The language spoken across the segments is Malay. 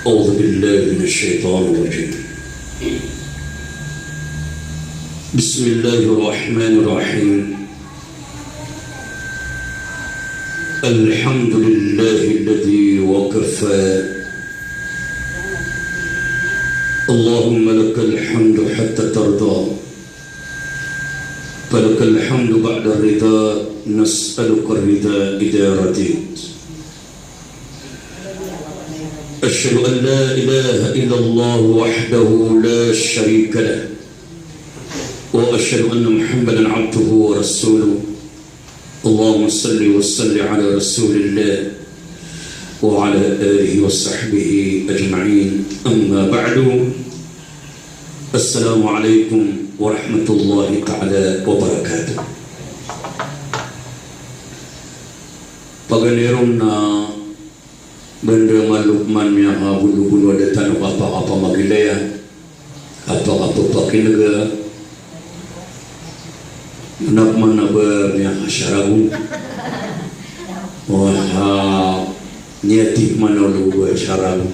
أعوذ بالله من الشيطان الرجيم. بسم الله الرحمن الرحيم. الحمد لله الذي وكفى. اللهم لك الحمد حتى ترضى، فلك الحمد بعد الرضا، نسألك الرضا إذا رضيت. أشهد أن لا إله إلا الله وحده لا شريك له، وأشهد أن محمدا عبده ورسوله. اللهم صل وسلم على رسول الله وعلى آله وصحبه أجمعين. أما بعد، السلام عليكم ورحمة الله تعالى وبركاته. Paganirumna benda malukman yang bulu-bulu ada tanah apa-apa magilaya apa-apa pakinaga nak mana yang hasyaragu wah niatik mana lu hasyaragu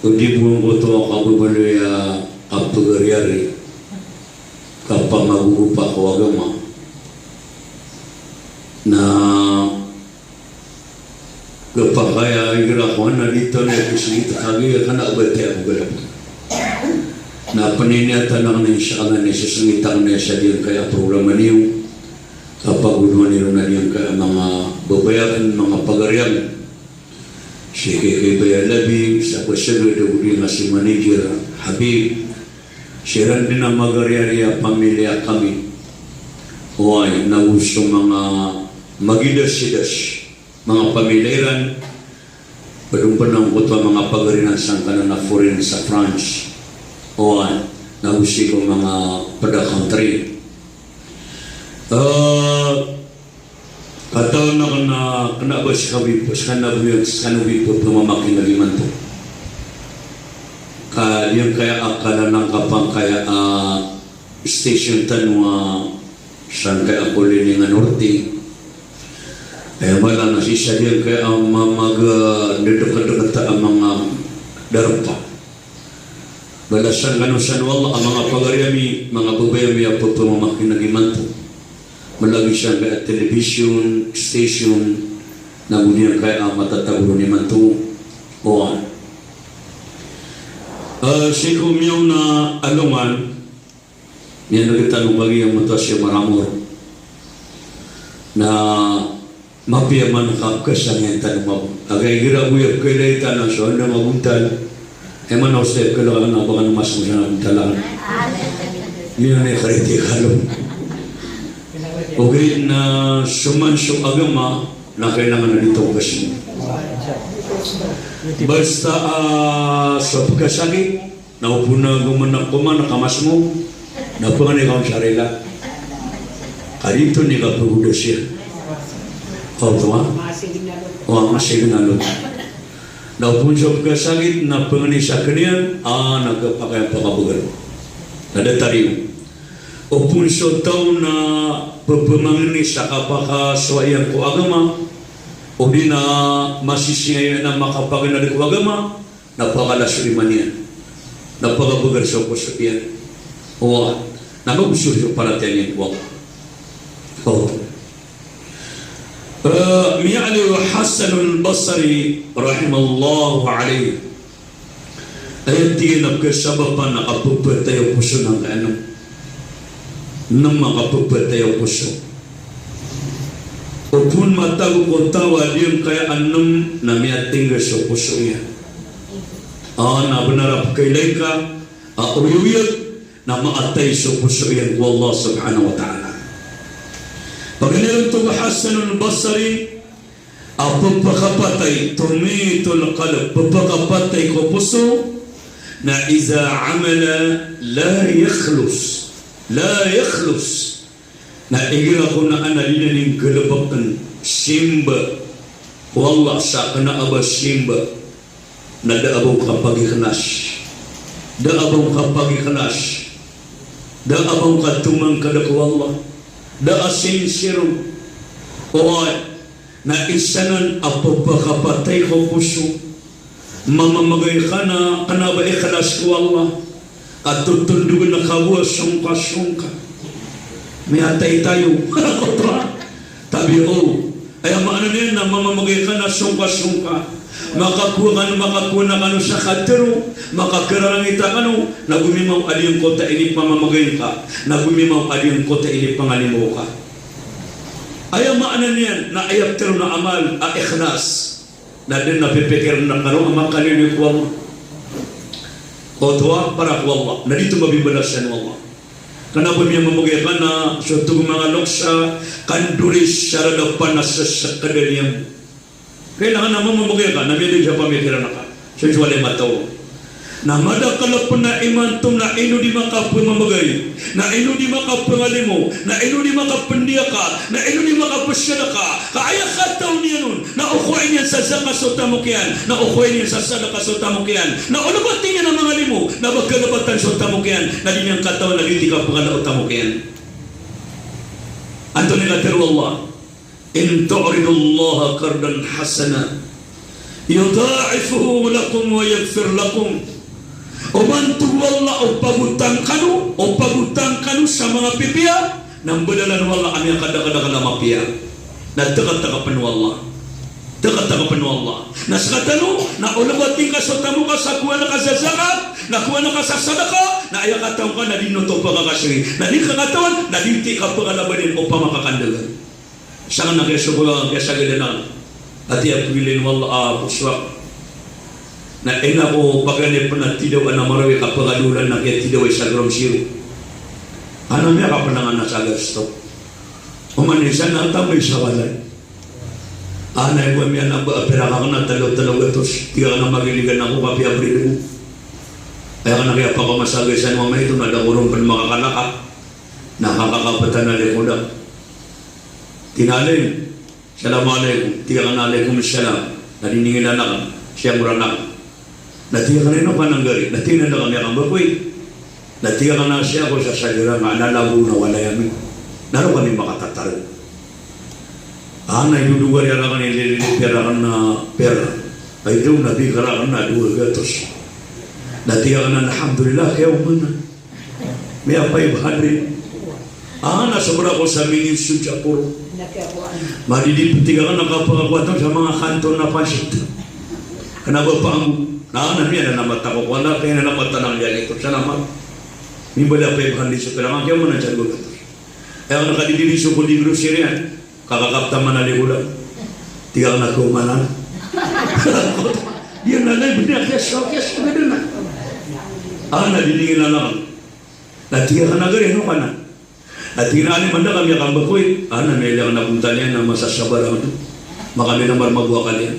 di buang kotor kabu benda ya apa geriari kapang agu pak wagama na gapakaya igrakwan na dito na kusinita kagi kana abate ako galap na paniniatan lang na siya nga nasusungitang na siya diyan kaya programa niyo kapag unuan niyo na diyan kaya mga babayaran mga pagarian siya kay Bayalabi sa pasyado da uli nga si manager Habib siya rin din ang magariariya pamilya kami huwag na gusto mga magidas-sidas mga pamileran padumpanang kutwa mga pagarinan sang kanan na foreign sa France o nagusi ko mga pada country kataon na kena ba si kabipos kanubipos pumamakin na liman to kaliyang kaya akala ng kapang kaya station tanwa saan kaya ako liningan norte kaya malang nasisa diyan kaya ang dedekat-dekat ang mga darpa balasan kanusan wala ang mga pagariyami mga babayami ang pagpamamakin na gimanto malagi siya kaya television station na gunyan kaya ang matatagulo ni manto o sikumyaw na alungan yan nagtanong bagi ang matasya maramor na mapiyaman nakakasang yan tanong mo agay girabuyag kailay tanong so na mabuntal eman na usap kailangan na baka namas mo siya nabuntalaan yun na kariti kalong okay na sumansyo agama na kailangan na dito kasi basta sa pagkasakit naupo na gumanak kuman nakamas mo napungan ikaw ang sarila karito ni kapagudo siya o tuma o ang masilinalog naupun sa pagkasakit napungan isa kaniyan nagpakayang pakabugal nadatariyo o punso taon na pagpamangin sa kapakaswayan ko agama o di na masisiyayan na makapagana ko agama napakalasuriman yan napakabugal sa kusapyan o namagusuyo para tiyan yung wak miyali wa Hasan al-Basri rahimallahu alayhi ayat di nagkasabapan na kapupatayo puso ng anong ng mga kapupatayo puso o pun matago ko tawa diyan kaya anong na miyating sa puso yan nabanarap kailay ka uyuyag na maatay sa puso yan ko Allah subhanahu wa ta'ala pagkanilang ito Hasan al-Basri pagpakapatay tumitul qalb pagpakapatay ko puso na iza amala la yakhlus na igira ko na analina ng galabakan simba wallah sa kana aba simba na daabong kapag ikhlas da abang katumang kada ko Allah da asin sirum o na isanan apapakapatay ko puso, mamamagay ka na kanaba ikhlas ko Allah, at tutundugan na kabuas sungka-sungka. May atay tayo. Tabi ay maano niyan na mamamagay ka na sungka-sungka. Makakuha na kano sa katero, makakirangita kano, nagumimaw aliyong kota inip mamamagay ka, nagumimaw aliyong kota inip pangalimo ka. Ay maano niyan na ayap tero na amal, ikhlas. Na din napipikir na kano, ang makalinig ko Allah. Kotwa para ko Allah, na dito mabibalasan Allah. Kenapa dia memugay ka na suatu mga loksa kanduris syara depan nasa sekadarian. Kailangan naman memugay ka na medyo siya pamikiran ka. Sesuai mataw. Na mada kalapun na imantum na ino di makapun memugay, na ino di makapun alimo, na ino di makapun dia ka, na ino di makapun syara ka. Kaya kataw niya nun, na ukuin niya sa zakas o tamukyan, na ukuin niya sa sadakas o tamukyan, na ulabatin niya ng mga limo, na magkalabatan sa tamukyan, na di niyang kataw na hindi ka pagkala o tamukyan. Anto nila tiru Allah, in tu'ridu Allah qardan hasana, yudha'ifuhu lakum wa yaghfir lakum. O bantu Allah o pagutang kanu sa mga pipiya nang badalan wala kami ang kada-kada na mapiya na takat-takapan Allah na sakatano na ulabating ka sa tamo ka sa kuha na ka sa zakat na kuha na ka sa sadaka na ayakataw ka na dinuto pagkakasiri na di kakatawan na dinti ka pagkalabanin o pamakakandagan saan na kaya sagadanan at iyapilin wala puswak na ina ko pagani pernah tidak ana marawi kapagadulan na kaya tidak sa grom siru. Ano niya kapanangan na sa gasto. Umanisan na tamay sa walay. Anay mo miya na ba pera ka na talo-talo gatos. Tiga ka na magiligan ako kapi abril mo. Kaya ka na kaya pa kamasagay sa mga ito na dakurong pa makakalaka. Nakakakapatan na likuda. Tinalin. Assalamualaikum. Tiga ka na alaikum assalam. Naniningin na ka. Siya mura na natiya ka rin ang pananggari, natiya na kami ang baboy, natiya ka na siya ako sa salira nga nalago na wala yamin, naro kami makatataro. Idudugar yan ka nilililit pera ka na pera, ay doon nabigara ka na duwa gatos. Natiya ka na alhamdulillah, kaya umana, may 500. Nasobra ko sa mingin sudya puro. Madidipiti ka na kapagakwatan sa mga kanton na pansit. Kenapa pa ang niya na namat ako wala kaya na namat tanang yan ito sa namat mimbala pa yung handi sa kailangan kaya mo na dyan gulat kaya ako nakadidiliso ko di grocery yan kakakapta manali ko lang tigang na kumanan yan na lang benar kaya showcase ko na nadilingin na lang natiga ka na gari no ka na natiga na alimanda kami ang bakoy nailang napunta niya na masasabar ako makami na marmagwa ka niya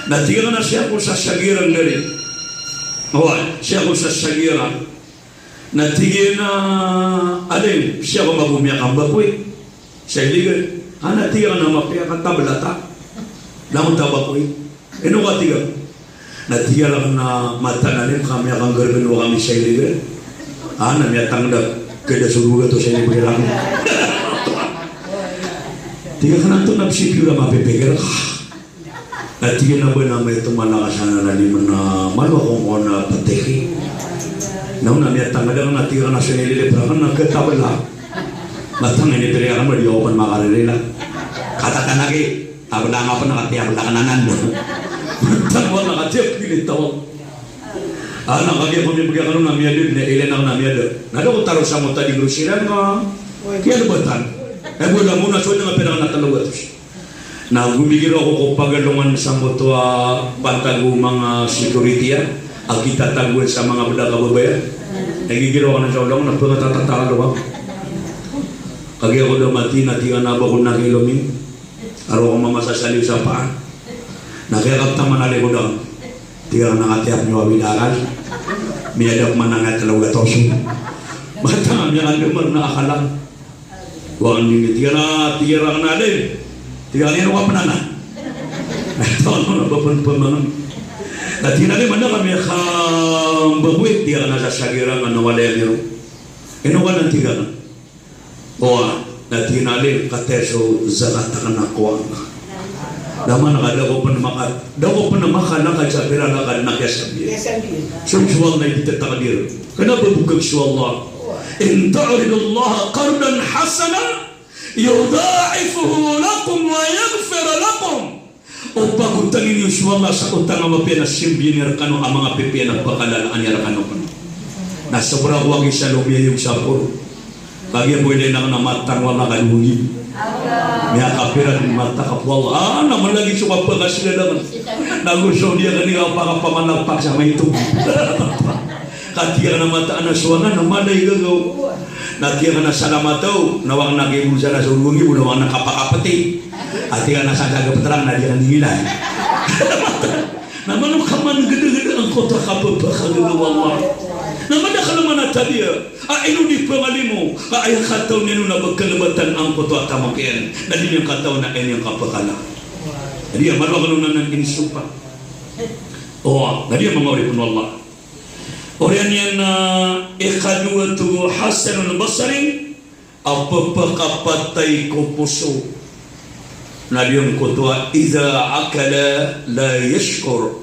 natiga na siya ko sa sagirang dari. Siya ko sa sagirang. Natiga na alin, siya ko mabumiyak ang bakoy. Sa iligan. Natiga na mapiyak ang tablata. Namun tabakoy. Ano ka tiga? Natiga lang na mata na rin kami ang garbino kami sa iligan. Namiyatang na kaya suruga to sa iligan. Tiga ka na ito nabsipyo na mapipigil ka. Natiyan na ba naman ito malakasan na naliman na malo kung na pateki. Nauna niya tangalang natiyan na siya nililibrakan na katabala. Matangin ni Pilihan mo, di ako pa makarila. Katatan lagi, wala nga pa nakatiyak, wala ka nanan mo. Matang wala nakatiyak, pilit tawag. Nakagaya ko nibigyan ka nung namiyadid, ilan ako namiyadid. Nado ko taro sa mo tadi grusiran nga. Kaya nabatan. Wala muna, so nga pinang natalawatos. Na gumigil ako kung pagalungan sa moto pantago mga security ang kita taguin sa mga bada kababayan. Nagigil ako ng saulong, nagpangatatatagal ako. Kaya ako daw mati, natigan na ba kung nakilomin? Araw ko mamasasaliw sa paan. Nakikap naman alay ko daw. Tigang nakatiyak niyo awilaran. Miyadak man nga talaga toso. Matang niya ang lumar na akalang. Huwag nyo tigang na alay. Tiga nino ka panana. Ito ano na pamanang. At hinali man na kami babuit. Tiga na sa sagirang ano wala nyo. Ino ka ng tiga na. O na tinali kateso zakat ka na kuwang. Naman nakadaw ko pa na makajabira na nakyasabi. Sumsuwal na itatakdir. Kenapa bukan Allah? In ta'ridullaha qardan hasana yudha'ifuhu lakum wa yaghfir lakum. Upang utangin yung Allah sa utang ang mapinasimbihin kano ang mga pipian ang pakalaan niya kano kano. Nasa sobrang wagi sa lumiya yung sapor. Kaya pwede na namatang wala kaluhi. Miya kapiran di mata kapwala. Naman lagi suka pagkasila naman. Nagusaw dia kanina pakapamanagpak sa may ito. Katiya na mata na suwangan, namaday gagaw. Natiya ka na salamataw, nawang nagibusa na sulungi mo, nawang nakapakapati. Ati ka na sasaga patarang, nadiya ka nilay. Naman ka man gada-gada ang kota kapapakagagawa Allah. Naman ka naman at taliya. Ino di pangalimo, ayang kataw nino na magkalabatan ang kota at tamakyan. Dali niyang kataw na inyong kapakala. Dali ang marwakalunan ng insupa. Dali ang mga oripun Allah. Orang yang ikadua tu Hasanul Basri apa pekapatai kupusu Nabi yang kutua iza akala la yashkur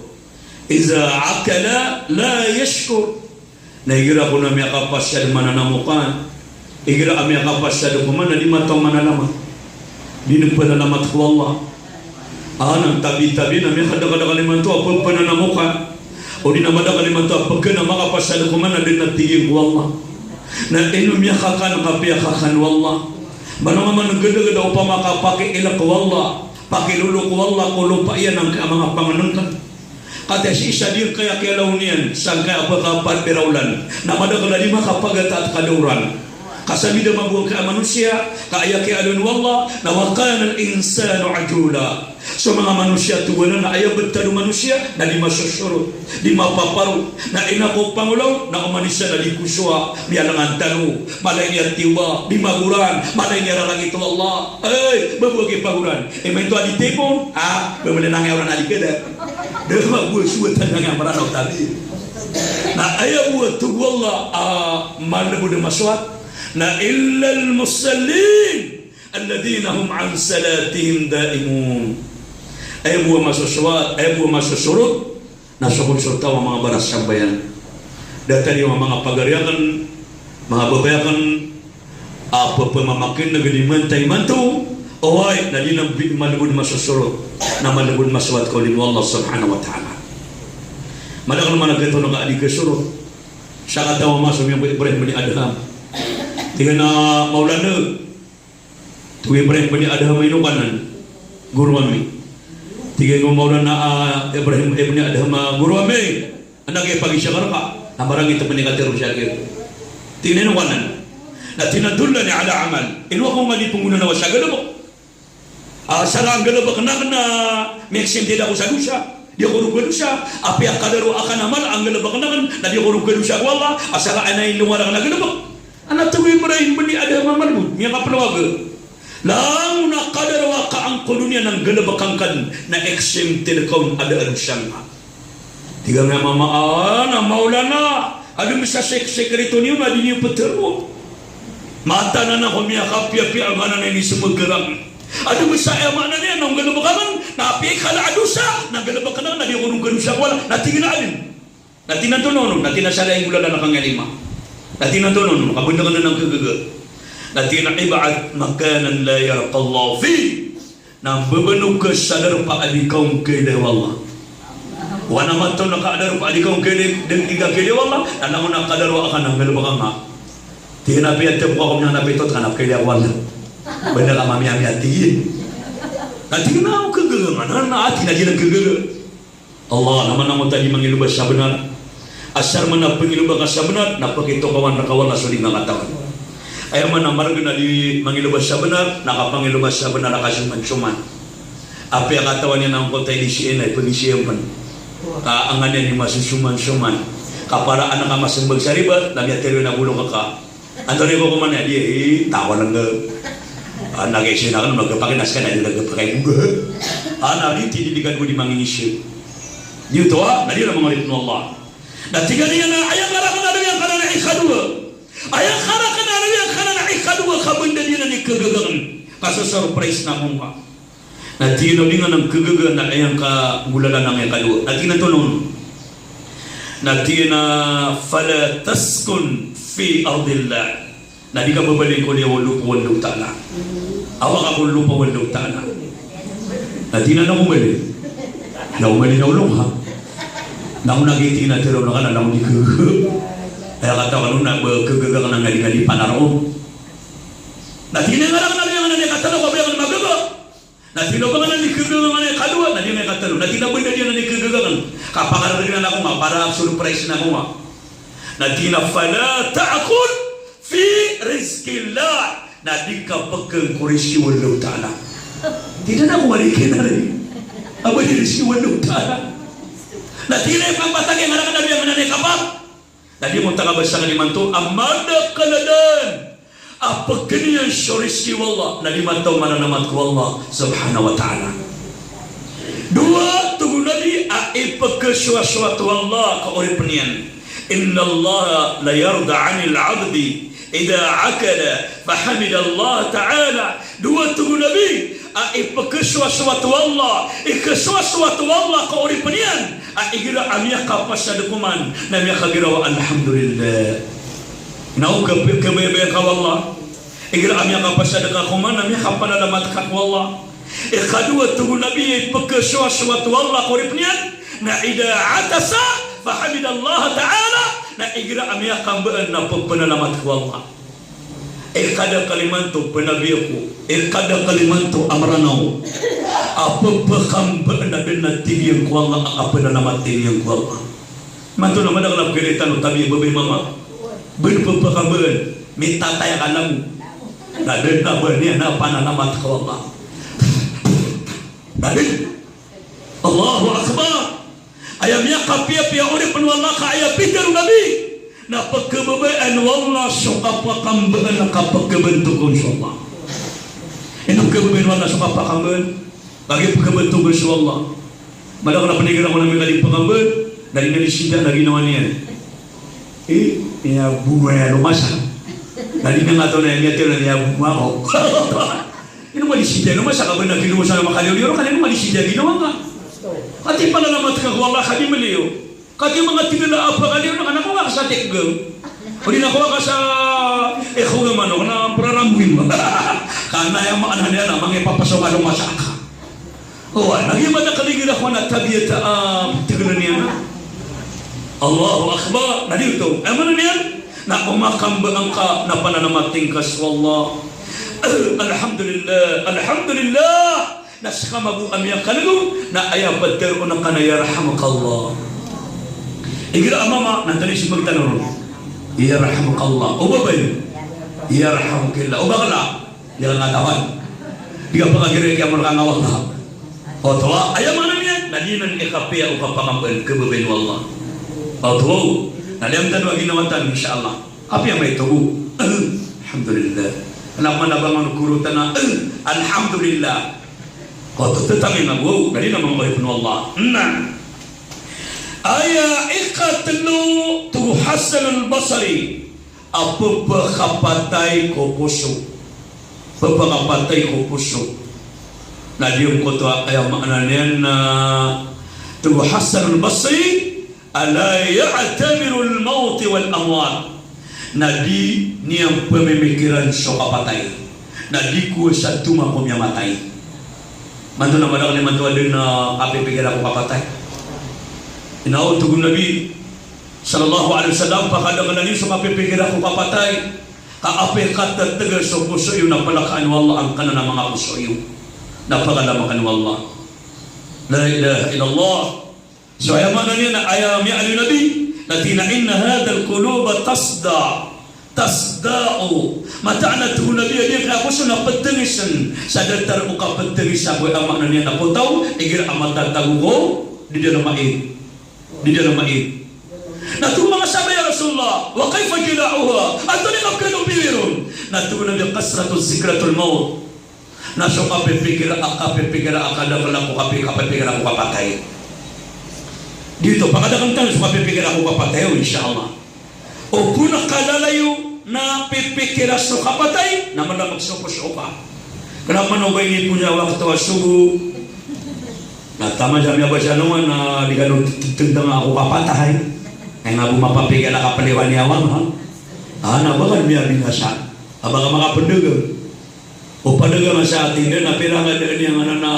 na igira kuna miya kapasya mana namukan igira miya kapasya kumana di matang mana lama di nagpada namat ko Allah nang tabi-tabi na miya kada-kada kalimanto apa pananamukan o di namada kalimanto pagka na makapasya kumana din natigil ko Allah na inumiyakakan kapiyakakan wallah Bano nga man gada-gada upama ka pakiilak ko Allah, pakilulok ko Allah, kulupa yan ang mga panganangkan. Kata si isa din kaya kialaw niyan, saan kaya pagkapat pirawlan, na madagala di makapagat at kaluran. Kasabida mabuang ka manusia, kaya kialun wallah, na wakan ang insano ajula. So mga manusia tuwanan na ayaw betado manusia, na di masusurot, di mapaparu, na inako pangulaw, na umanisa na di kuswa, miyalangan tanu, malay niya tiwa, di maguran, malay niya rarang ito Allah. Ay, babuagi paguran. May ito alitipon, bumili na nga orang alikada. Dahil magbuwa suwatan nga maranaw tali. Na ayaw buwa tuwallah, malabu na maswat, na illal musallin alladhina hum an salatihim daimun. Ay buwa masusuwat, ay buwa masusurut, nasukul-surta ang mga baras sambayan. Dahil yung mga pagariakan, mga babayakan, apa pemamakin na ganimantay manto, away na di nang malubod masusurut, na malubod masuwat ko din Allah subhanahu wa ta'ala. Madakal naman nagkito na kaadig kasurut, siya katawa masum yung Ibrahim bin Adham. Tingnan na Maulana tu Ibrahim bin Adham ino kanan guru kami. Tingnan mo Maulana Ibrahim bin Adham guru kami. Anak ay pagi siya karaka. Namarang ito panikatero siya kito. Tingnan mo kanan. Na tinadullani ala amal. Ino ako nga di punguna na wasya galabak. Sarang galabak na meksim tidak ako sa dusya. Dia kurug siya. Api akadaro akan amal ang galabak na dia kurug siya ko Allah. Asara anay lumarang na galabak. Anak tu Ibrahim bin Adham malbud miya kapalawaga lang na kadarawa ka ang kolonya ng galabakangkan na exempted kaun ada siyang tiga nga mamaan na Maulana ada bisa sekreto niyo na di niyo patero mata na kumiya kapya-pya ang ana ni sumaggerang ada bisa mana niya ng galabakangan na api kala adusa ng galabakangan na di kurung siya wala natingin natinatunon natinasalaing gula na kangalima Natina doon, makabunda ka na ng kagaga. Natina ibaat makanan la yarqallahu fi. Nang babanog ka sa darpa alikawang kailaw Allah. Wana mato na kadarpa alikawang kailaw dan tiga kailaw Allah. Nanamo na kadarwa ka ng galabakang nga. Tinapiyat ko ako nang napitot ka na kailaw Allah. Banda ka mamiyami at tingin. Natina ako kagaga nga na atin na din ang kagaga. Allah naman naman tadi mangilubas sa benar. Asar mana pengilubang asa benar napakito kawan nakawan na suling nakatawan ayaw man ang marga na di mangilubas sa benar nakapangilubas sa benar nakasimpan suman api ang katawan niya ng kotay di siya ay pag-isiyaman kaangan niya ni masusuman-suman kapara anak ka masimbag sa riba nagyatero na gulong ka anto rin ko kuman niya di tawa lang nag-isya na ka magkapakinas ka na di nagkapakay anak di didikan mo di mangingisya dito nadi na mga ritmo Allah na tiga niya na ayang karakan ano yung kanana ikadua ayang karakan ano yung kanana ikadua kabanda niya na ikagagang kaso surprise na mong ka Na tinalingan ng kagaga na ayang kagulalan ng kadua. At tinatunong na tina fala taskun fi ardillah. Na di ka babalik ko niya walong ta'ala. Awak ako lupa walong ta'ala. Na tina na umali. Na umali na ulong ha. Na unagiti na tiro na ka na lang di kagaga. Kaya kata ka nung kagaga ka na ngali panaraon. Na tina nga lang na niya nga na katalo ka ba yung magaga. Na tina ba nga na kagaga nga na kadua. Na niya nga katalo. Na tina ba na niya na kagaga nga. Kapakaroon na ako nga para surprise na ako nga. Na tina fala ta'akul fi rizkillah. Na di ka pagkang kuriski walong ta'ala. Tidak na ako malikin na rin. Aba di rizki walong ta'ala. Na tina yung pagpatagay nga na biya mananay kapag. Na di mo takabasa nga liman to. Amada kaladan. Apag kaniyan siya rizki wallah. Na liman to mananamat ko Allah subhanahu wa ta'ala. Dua tugunadi ipagkaswa-swatu Allah kauripan yan. Inna Allah la yarda 'anil 'abdi idza 'akala fahamida Allah ta'ala. Dua tugunadi ipagkaswa-swatu Allah, ikaswa-swatu Allah kauripan yan. Igira amya kapasadukuman na miya kagirawa alhamdulillah. Nau kabebe ka wallah. Igira amya kapasadukuman na miya kapanalamat ka wallah. Ikadua tugu Nabi pagkaswa-swatu Allah koripnian na ida atasa fahamid Allah ta'ala na igira amya kambaan na pagpanalamat ko Allah. Ikada kalimanto penabiyaku, ikada kalimanto amranaw. Apagpakambaan na binatibiyang ko Allah ang panalamat tibiyang ko Allah. Manto naman ang nabgalitan o tabi babay mama. Binapagpakambaan, may tatay ka lang. Na din na ba niya na panalamat ko Allah. Dari Allahu Akbar. Ayam yakap pia uri penwala ka ayam pikir Nabi. Na pagkababaan wallah suka pakambaan na kapagkabentukon insyaAllah. Inong kababaan wallah suka pakambaan. Bagi pagkabentukon insyaAllah. Malah kena penikiran ko namin galing pakambaan. Dari nalisida lagi naman niya. Ya bunga ya lumasa. Dari nga to na niya tira niya bunga ko. Ino malisida, ino masa ka ba nagiluwa sa makaliw-liw? Kanino malisida, ginawa ka? Kati palalamat ka, wala ka di maliw. Kati mga tinala apa kaliw, nakuha ka sa tikgang. O di nakuha ka sa eko naman, na prarambuin mo. Kana yung mga anak niya na, mga ipapasok ka lumasa ka. O, naging na kaligid ako na tabiyata tignan niya na. Allahu Akbar. Na dito, ano niyan? Na umakambaan ka na pananamating ka sa Allah. Alhamdulillah, alhamdulillah. Nasa mabu amya kanagu na ayabat ko ng kanaya rahmakallah. Igira mama nantani si magtanong. Ya rahmakallah. O babay. Ya rahmakillah. O bakla. Dia ngatawan. Dia pagagire kaya mo ngawal na. O tawa ayam ano niya? Nadinan ikapiya o kapangambal kababay wallah. O tawa. Naliam tanong ginawatan insyaallah. Apiya may tugu. Alhamdulillah. Kenapa nak bangun kurutan na alhamdulillah. Kau tetap yang wow, dari nama Allah ibn Allah. Nah, ayah ikatlu tu Hasan al-Basri. Apa berkapatai ko puso, berkapatai ko puso. Nah dia kata ayah maknanya na tu Hasan al-Basri ala ya'tamiru al-maut wal amwat. Nadi ni yang pemikiran soka patay. Nadi ku satu makom yang matai. Mantu nama dak ni mantu ada na apa pikir aku patay. Inau tugun Nabi sallallahu alaihi wasallam pakada kanani soka pikir aku patay. Ka apa kata tegas sopo soyu na palakan wallah ang kana na mga soyu. Na pagalaman wallah. La ilaha illallah. So ayam ni na ayam ya Nabi. Natina inna hadal quluba tasda'u mata'na tu Nabi dia aku sunah petengisan sadar uka petengisan ko amak niya na potaw igir amat tagugo di dalam mait na tu mga sabi ya Rasulullah wa kayfa jila'uha atuni kanu birun na tu Nabi kasratu zikratul maut na so kapipikir akada ko kapipikir ako kapatay. Dito, pakadagang tayo sa kapipikir ako kapatay, insyaAllah. O kung nakalalayo na pipikira sa kapatay, naman na magsupo-supa. Kenapa nobay ni punya waktu subuh? Nah, tama jam ya baca naman na di ganun tentang ako kapatahay. Ay nga bumapapigil na kapaliwan ni awang ha. Nabakan niya binasa. Abang makapandagang. O padagang sa atin din, napirangan din niya na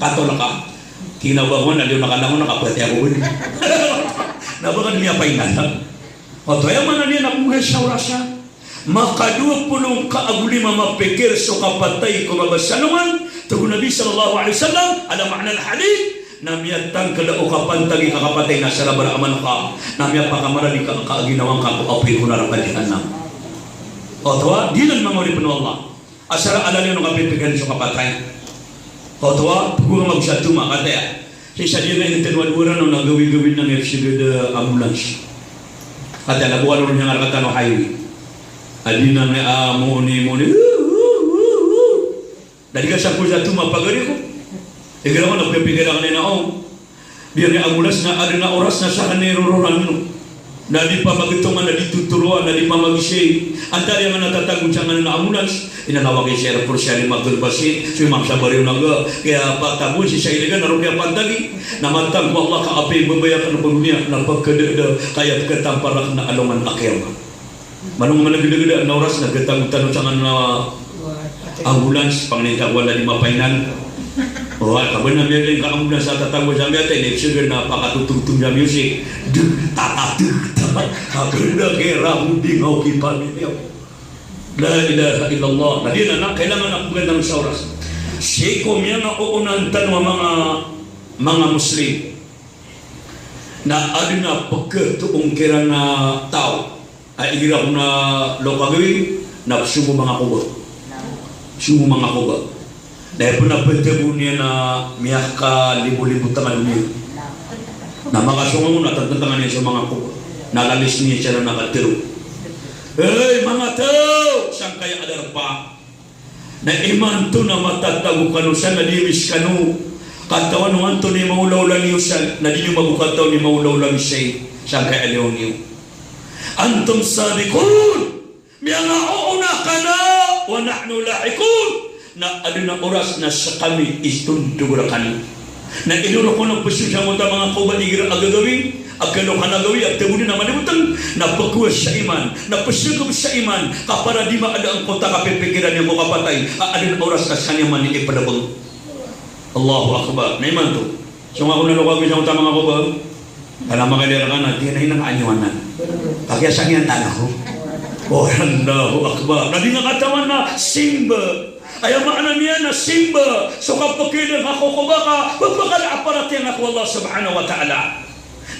katolaka. Kinabang na, di nakanang nakapati ako. Nabakan niya pa inatan. O tayo man na niya nakuha sa orasya. Maka 20 kaaguli mamapikir so kapatay ko mabasa naman tugon Nabi sallallahu alaihi wasallam ala makna al-hadith namiyatan kada o kapantagi kakapatay na sa labara aman ka namiya pakamara di kaaginawang ka ko apoy ko na rapadihan na o tawa di lang mga uripin Allah asara alali nung kapipigan so kapatay o tawa pugo magsatuma kataya sa dia na itinwadwara nung nagawi-gawin ng FCD ambulance kataya nabuwan rin niyang arakatan o highway adina na muni dari ka sa kusa tuma pagari ko igara ko nagpipigil na biar ni ambulans na ada na oras na sa kanirororan no na di pa magituman na dituturuan na di pa magisay antara yang natatagutsangan na ambulans inanawag yung share for share magdulbasin so yung magsabariw na kaya patabon si Sailagan na rupiah pantagi namantang ko Allah kaapi babayakan ng dunia na pagkadada kaya katamparak na alungan akhirma manung mana gede-gede na oras nagtatang-tanong sa na ambulans pangnitagwala di mapainan oh kaban na biya ka ambulans sa tatagwa sa biya tayo sugar na pakatutugtong sa music kaganda kera huding ako kipamilya la ilaha illallah na di na kailangan na kagandang sa oras siko miya na uunantan wa mga Muslim na adi na pagkatuong kira na tao ay igira ko na lokagawin na sumo mga kuba dahil po na pwede po niya na miyak ka libo-libo tangan niya na makasungo mo natatantangan niya sa mga kuba nalalis niya siya na nakatiro mga tao saan kaya adar pa na iman to na matatago ka no siya naliwis ka no katawan no anto ni maulaw lang niyo siya na di niyo magukataw ni maulaw lang siya saan kaya aliw niyo antum sabiqun mianga uuna kana wa nahnu lahiqun na aduna oras na sa kami istundugurakan na inuno ko ng puso sa mga kauban igira agagawin agkalo ka nagawi at tabunin na manimutan na pagkuwas sa iman na pasyagam sa iman kapara di maada ang kota kapipikiran niya mo kapatay aduna oras na sa kanya man ipadabang Allahu Akbar na iman to so nga ko nalukagin sa mga kauban alam makalira ka na tiyan ay nakaanyuanan kaya sa kanya tanah ko oh Allahu Akbar na di nakatawan na simba ayaw maana niya na simba so kapag ako kubaka magpakalaparat yan ako Allah subhanahu wa ta'ala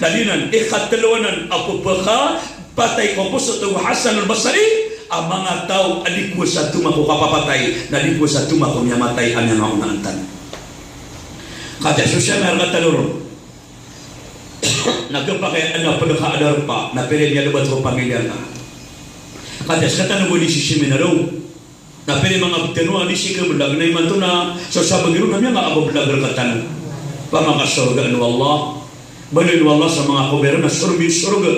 nalinan ikatalawanan ako baka patay ko po sa ito Hasan al-Basri ang mga tao alikwa sa tumako kapapatay nalikwa sa tumako niya matay ang mga unaantan kaya so siya meron kataluro nagpapakaya anak pagkakaadar pa na pwede niya lubat ko pamilya na kaya sa tanong mo di si Siminaro na pwede mga tenuan di si kabulag na iman to na so sa magiru kami nga abablagar katan pamakasurga anu Allah balil Allah sa mga kubero na surga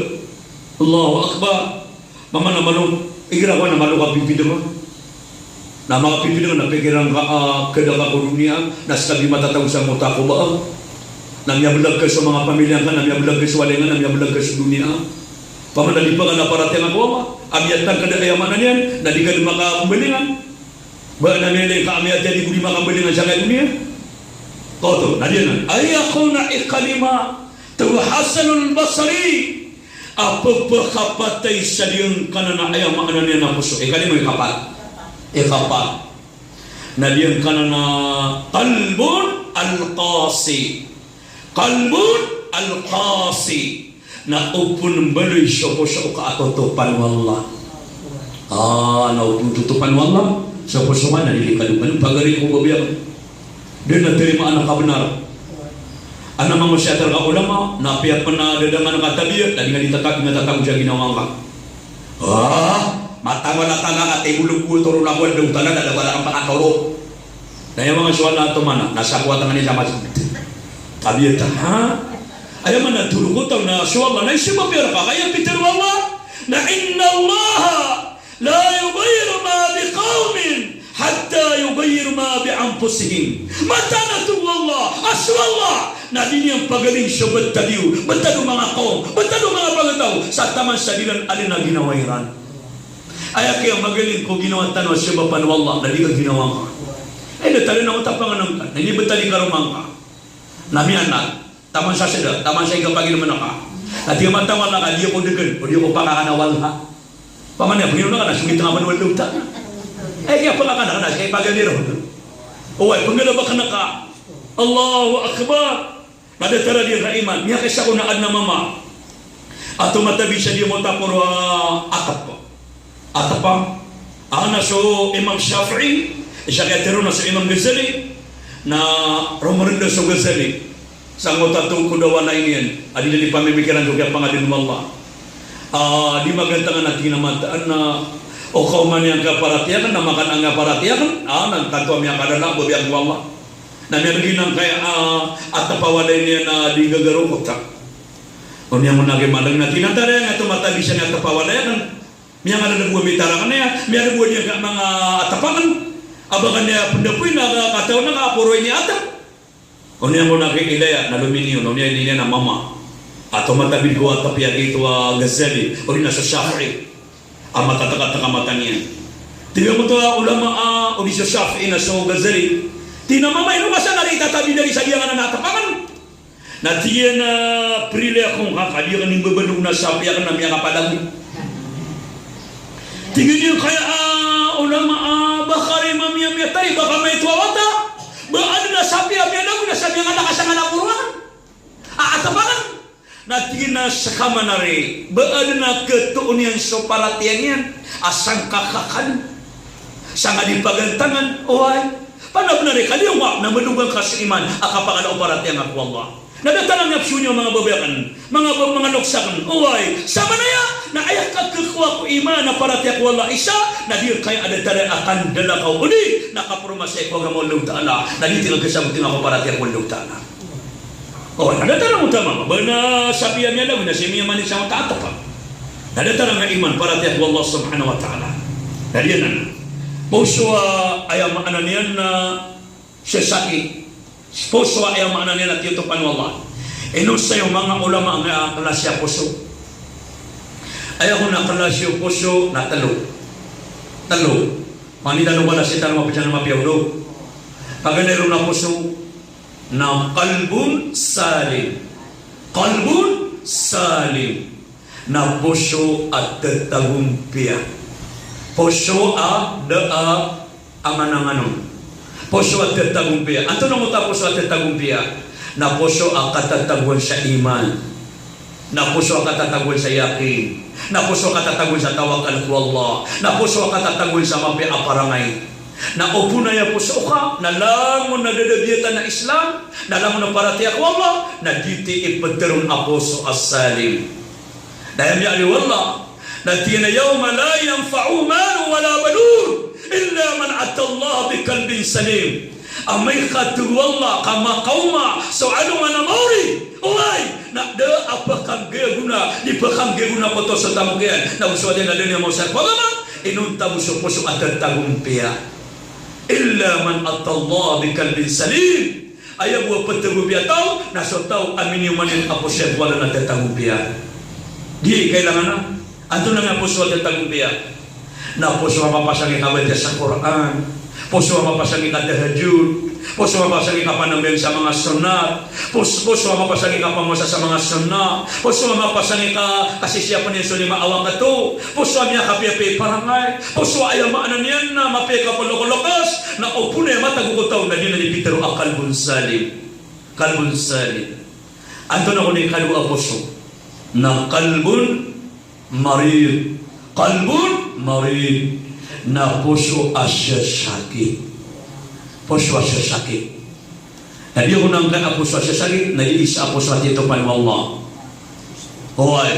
Allahu Akbar mama na malong igira ko na malong kapipido mo na mga pipido na pikiran ka kadaka ko dunia na sabi matatawag sa muta ko ba namyabulag ka sa mga pamilya ka namyabulag ka sa walingan namyabulag ka sa dunia pamanali pa ka na parating ako amiyatan kada ayaman na yan na di ka makakabilingan ba na nilay ka amiyat yan di budi makakabilingan sa kaya dunia koto na diyan ay ako na ikalima tawa Hasan al-Basri apapakapatay sa diyang kanana ayaman na niya na puso ikalima ikapat na diyang kanana qalbun al-qasi na upun baloy siya po siya kaatutupan wallah na upun tutupan wallah siya po siya man nalilikaluman pagari ko babiyak din na terima anak kabenar anak mga masyadar ka ulama na piyak pa na dadangan ng katabiyat dahil nga ditatag siya ginawa ka matawala tala at ibulog-bulog turo na buwan daw tala na wala kang pakaturo dahil mga suwan na ito man nasa kuwatangan niya sa tabiyat ayaw man na tulukutaw na suwala na isipapira ka kaya pitir Allah na inna Allah la yubayru ma biqawmin hatta yughayyiru ma bi anfusihim mata natullah aswallah nadini yang pagaling sobat tadiu betadu mga kaum betadu mga pagataw sa taman sadilan alin na ginawairan ayak yang magaling ko ginawa tanwa sibapan wallah na di ka ginawa ka ay natali na utapangan ng ka hindi betali karumang ka nami anak taman sa seda taman sa ikapagin naman ka at yung matawan na ka di ko degan o di ko pakakanawal ha paman ya panginoon ka na sumit nga manuwal lugta ay kaya pangakanak na kaya paganiro uway pangalaba ka na ka Allahu Akbar nadatara di raiman niya kaysa ko naad na mama at tumatabi siya di mo tapor atap po atap pa ana so Imam Shafi'i siya kaya tero na sa Imam Ghazali na romarinda sa Ghazali sa ngotatong kudawan na iniyan adi na di pamimikiran ko kaya pangadin mo Allah di magantangan natin namataan na o kauman yang kaparatiakan na makan ang kaparatiakan nagtanto ang kadala bobiyang Allah na ginang kaya at napawalay niya na di gagarukot ka o niya mo nagimalang na tinatara nga tumatabi siya nga tapawalayan niya nga nagbumitarakan niya niya nagbuwa niya mga atapangan abakan niya pundapoy nakakataw na kapuroy niya atap o niya mo nakikilaya na luminyo o niya na mama at tumatabi ko atap yan ito Ghazali o niya sa Shafi'i ang matatakataka mata niya tingnan mo ito ulama o niya sa Shafi'i na sa Ghazali tinamamay no masa narita tabi dari sa diyangan na natapakan na tiyan na prile akong kakadiyan ng babalong na sabi akan na miya kapalang tingin niyo kaya ulama bakari mamiyam yatay baka may tuwawata ba ano na sabi amya na na sabi nga nakasangan ang uruan atapakan na tingin na sa kamanari ba ano na ketuon yan so palatian yan asang kakakan sanga di pagantangan oay panabnari kaliwa na madugang ka sa iman akapakala uparat yang ako Allah nadatanang napsyo niyo mga babayakan mga noksakan uway sama na ya na ayak kagkakwa ko iman na parat ako Allah isa na dir kaya adatara akan dala ka uli nakapromasay ko gamol lug taala na di tinag kasabutin ako parat ako lug taala nadatanang utama ba na sabihan niya lang na siya manis sa tatapa nadatanang nga iman parat ako Allah subhanahu wa ta'ala dalian na puso ayam maanan niyan na sasaki puso ayam maanan niyan at yutupan Allah inus sa'yo mga ulama ang kalasya puso ayaw ko na kalasya puso na talo manidalo wala si tanong mapisan na mapiyawdo pagandero na puso na kalbun salim na puso at tagumpia puso amananganon puso at tatagumpia anto na mo ta puso at tatagumpia na puso ang katataguan sa iman na puso ang katataguan sa yakin na puso ang katataguan sa tawakal ko Allah na puso ang katataguan sa mapiaparangay na upo na ya puso ka na lang mo nadadabiyatan na Islam na lang mo na paratiya ko Allah na diti ipagtarong aposo as-salim dahil niya aliwallah nanti na yawma la yanfa'u malu wala balun illa man ata Allah biqalbin salim amay katu wallah kama qauma su'alu man amuri uway na de apa kang guna di pakang guna ko to sa tamugian na uswade na dunia mo sa pagama inunta mo puso at tagumpia illa man ata Allah biqalbin salim ayaw mo patagumpia tao nasotaw amin yung manin aposya wala na tagumpia di kailangan na anto na nga puso at tagumpia na puso mapapasang ikawet sa Quran puso mapapasang ikatahajud puso mapapasang ikapanambel sa mga sunat puso mapapasang ikapamasa sa mga sunat puso mapapasang ikasisyapan niya sa lima awang kato puso niya kapiapi parangay puso ayaw maanan yan na mapika palokolokas na upo na yung matagukutaw na din na nipitero ang kalbun salim anto na ko na ikalua puso na kalbun marid na puso asya sakit jadi kung nangkan puso asya sakit nag-iisa puso at ito pa Allah hoy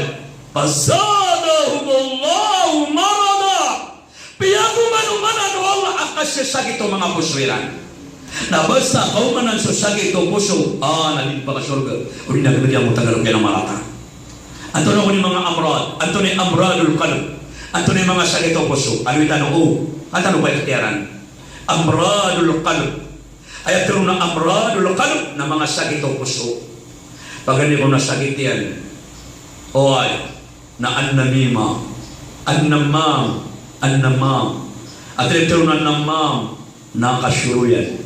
pazadahumullahu marada piyago manumanan Allah akasya sakit ito mga puswiran na basta kaumanan sa sakit ito puso nalin pa ka surga o di nagabigyan mo tagalog yan ang marata anto na ko ni mga amrad anto ni amradul qalb anto ni mga sakit o puso ano itanong ang tanong ba ikatiyaran amradul qalb. Ay karon na amradul qalb na mga sakit o puso. Pag hindi ko nasakit yan, o ay na annamima, annamam, at ito na namam na kasyuruyan.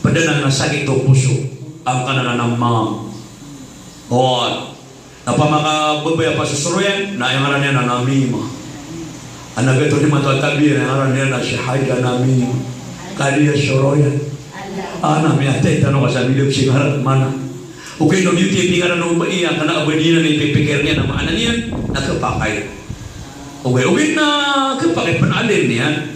Pada na nasakit o puso ang kananamam. O ay napamakababaya pa sa suruyan na yung aran niya na namima. Ang nagato ni matatabi na yung aran niya na si Haja namima. Kaliya suruyan. May atay tanong ka sa bilog si ngaran mana. Okay, no beauty pingaran ng ubaiya kana abadina ni pipikir niya na maanan niya nakapakay. Okay, na kapakay panalin niya.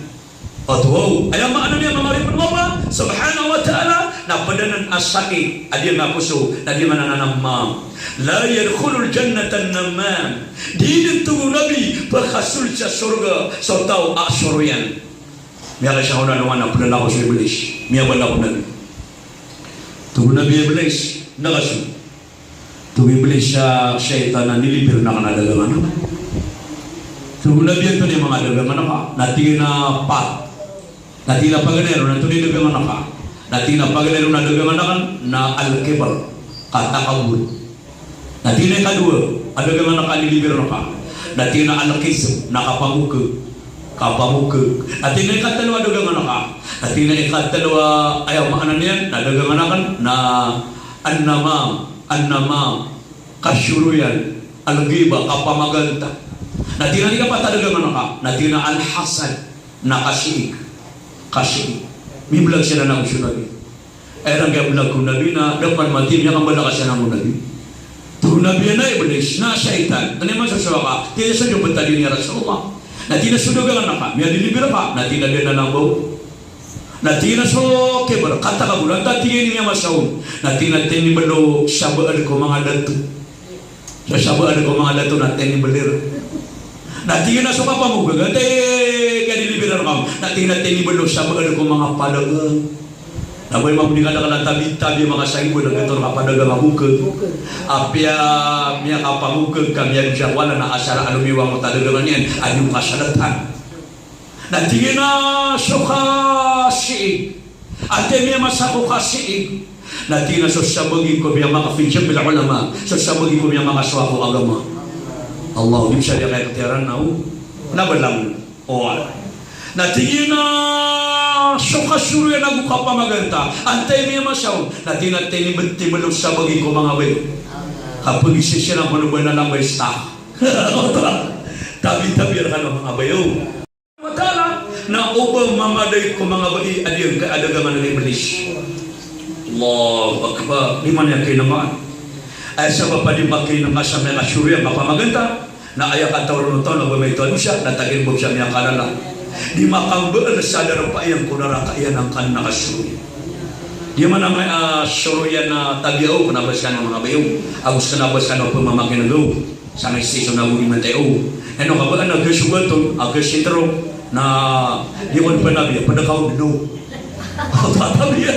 At wow, ayaw maanan niya mamari panwapa subhanahu wa ta'ala na padanan asaki adi nga puso na di mananamam. La yadkhulul jannata an-namam. Di tugu nabi pagkasul sa surga so tao asuryan. Miya siya una naman na pulala ko sa Iblis. Miya wala ko na. Tugu nabi Iblis. Nakasun. Tumibili siya syaitan na nilibir na kanadagangan na. Tumulabiyan to niya mga dagangan na natin na pat. Natin na paganero na ito nilagangan na ka. Natin na paganero na dagangan na na al-kibar. Katakabun. Natin na kadua. Adagangan na ka nilibir na ka. Natin na al-kism. Nakapamukag. Kapamukag. Natin na ikatalawa dagangan na ka. Natin na ikatalawa ayaw maanan niyan. Nadagangan na ka na annamam, kasyuruyan, al-giba, kapamaganta. Natina ka pa talaga ka. Natina al-hasad, na kasiig. Biblag siya na ng sunabi. Erang kaya bulag kong nabi na dapat matim niya kang balakas siya ng nabi. Tunabi na Iblis, na syaitan. Ano yung masasawa ka? Tiya sa yung bantali niya Rasulullah. Natina sunugan na ka. Miya dilibira ka. Natina din na ng bau. Natina so kebar kata kabulan tadi ini yang masaun. Natina teni belo sabaan ko mga datu. Sa sabaan ko mga datu natin ni belir. Natina so kapamuga gante kadi libiran kam. Natina teni belo sabaan ko mga padaga. Naboy mabudi kada tabi mga sahibo nagator kapadaga mabuka. Apya miya kapamuga kami yang wala na asara alumiwa mo talaga niyan anu kasalatan. Natingin na sukasiig. Ate miya masakukasiig. Natingin na sabagin ko miya makafinsya bila ulama. Sabagin ko miya makaswako agama. Allah, di bisa dia kaya ketiaran na nabalang. Natingin na sukasuro yan ako kapamaganta. Ante miya masaw. Natingin na tinibati malong sabagin ko mga way. Kapag isisya ng panubuan na lang may stock. Tabi-tabi ka ng mga bayo. Na ubang mamaday ko mga bayi adiyang kaadagaman ng Iblis. Allahu Akbar. Di man yan kayo naman. Ay sa papadi makay ng asa may kasyurya mapamaganda na ayak at tawron ito na bumaytuan mo siya natagin mo siya niya kalala. Di makambaan na sa darang paayang kunarakayan ang kan nakasyurya. Di man ang syurya na tagiyaw kunabas ka ng mga bayo. Agos kunabas ka ng pamamakinago. Sa may station na uwi man tayo. Ano ka ba ang nagkasugan ito? Agkasintro na di ko pa nabi padakaw no tatabi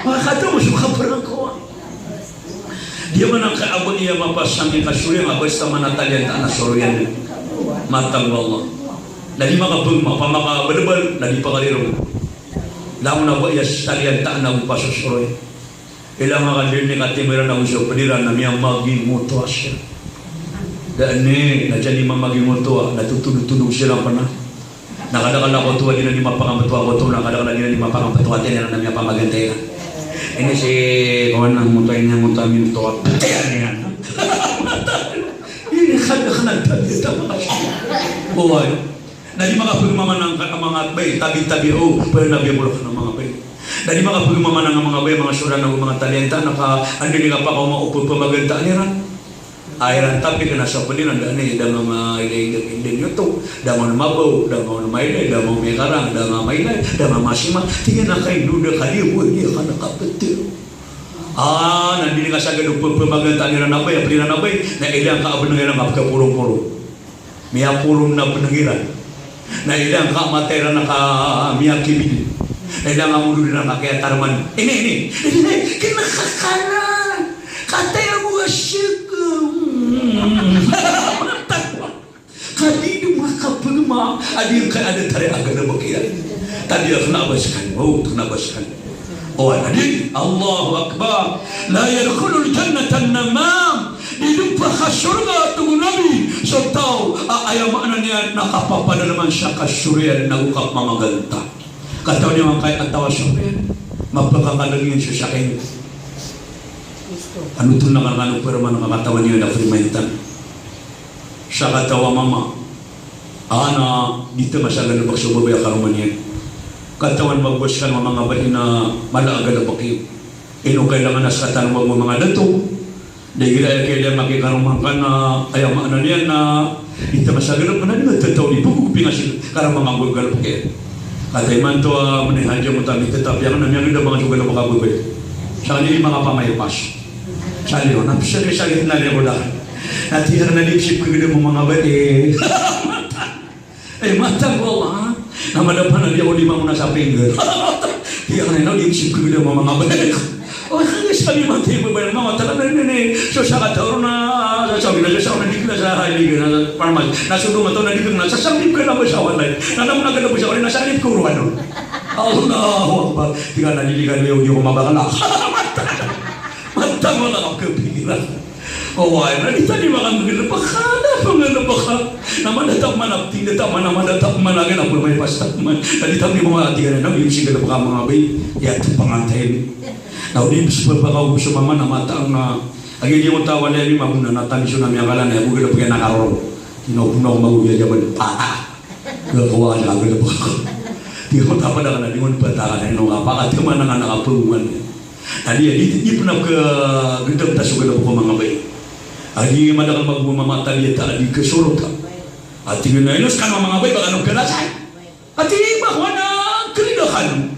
mga kataw suka parang ko di man ang kaabot iya mapasang yung kasyuri basta manatalian ta na soroyan matang wallah lagi makabag mapamakabalabal lagi pakaliro lamo na ba iya talian ta na upasosoroy ilang mga kandirni katimira na usyo padiran na miyang maging mutuwa siya daan na dyan ni maging mutuwa natutulog-tulog siya lang pa na nakadakala ko tuwa din na lima pangamatuwa ko to nakadakala din na lima pangamatuwa din na namin pamagantay ini si kawan ng mutay niya mutamin to kaya niya ini kadakala tabi tama buhay na di makapagmaman ng mga bay tabi-tabi pero nabiyabulok ng mga bay na di makapagmaman ng mga bay mga syura ng mga talenta andin ka pa kung maupod pamaganta niya airan tapi kena sapalin anda ni dah mama ilai indin itu dah mau mabau dah mau mailai dah mau mekarang dah mau mailai dah mau masima tinggal nak kain duda kali buat dia kana kapetir nanti ni kasar gaduh pemagan tangiran apa ya peliran apa na ilang ka penengiran ka pulong-pulong miya pulong na penengiran na ilang ka matera na ka miya kibid ilang ka mudu na kaya tarman ini kena kakanan kata yang buasyik kadi du makapulma adi ka ada tare agana bakiya Tadi kena baskan, kena baskan. Oh, tadi Allahu Akbar. La yadkhulul jannata an-namam. Di lupa surga tunggu Nabi. So tahu ayam maknanya nakapapa dalam syaka surya nagukap mamaganta. Kataw niya kay atawa surya. Mapakakalang yun siya kayo. Ano ito nakakano pero man nakakatawan niyo na frimentan. Siya katawa mama. Ana dito masyadong nagsubabay karuman yan. Katawan magbos ka ng mga bahin na malaaga na bakit. Ino kailangan na sa katanong mga dato. Dahil kailangan makikaruman ka na ayaw maanan yan na dito masyadong na nagtataw ni pagkupin nga siya karang mga gugal bakit. Katay man to manihadya mo tabi tetapiang na mga mga juga na makagubay. Sa kanili mga pamaypas. Sa liyo, napisagay-sagay na liyo na. Natihar na lipsip ko gano'n mo mga bahin. Mata ko ha. Namadapan na liya o lima mo na sa finger. Kaya na lipsip ko gano'n mo mga bahin. Oh, kaya sabi mati mo ba yung mga talaga na so sa katawar na sabi na sa unan dikla sa haligan na parmas nasudo mo to na dikla na sasabip ka na ba sa walay nanam na ganda ba sa walay nasa alip ko ruano Allahu Akbar tinggal na niligan mo yung mabakala mata mo na kapigiran oh ay na ditali mga mga bakala mga baka naman datak manapting datak manamadak managan ako may pastak man dalitam ni mga atigan na yung sigal baka mga bay ya pangantayin. Now, di bisa berpakau semama nama tang na agi dia utawa ni mamuna natan isu nami akala na bukan ada pakai nakaro kino punong magu dia jaman ke kawan lagu le baka dia kota pada kana di mun patakan no apa ka teman anak apa umuan tadi di pernah ke gedem ta suga ko mga bay agi madakan magu mamata dia ta di ke surut ati na inos kan mga bay baka no kerasay ati bahwana kelidahan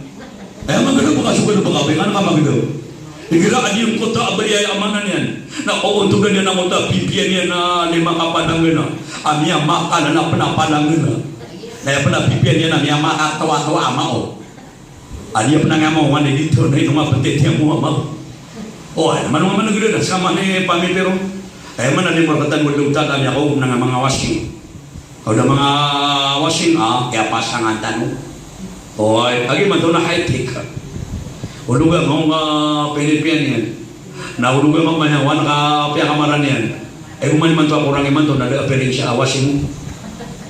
maganda po kasugal na pagkabay, ano ka maganda? Igira yung kota abayay amanan yan. Na uuntugan yan ang kota, pipian yan na lima kapalangan na. Amya maka na panapalangan na. Kaya panapipian yan na niya makatawa-tawa ama o. Adi yan panangamaw, wala dito na itong mapatit yan mo ama. O, ay naman naman nagre na sama ni pamipero. Kaya man natin markatan mo luta kami ako ng mga washing. Kau na mga washing, kaya pasangan tanong. Oy, agi man to na high-tech. Uluga mga Pilipian yan. Na uluga mga manyawan ka piyakamaran yan. Ay kuman man to kurang iman to na appearing siya washing.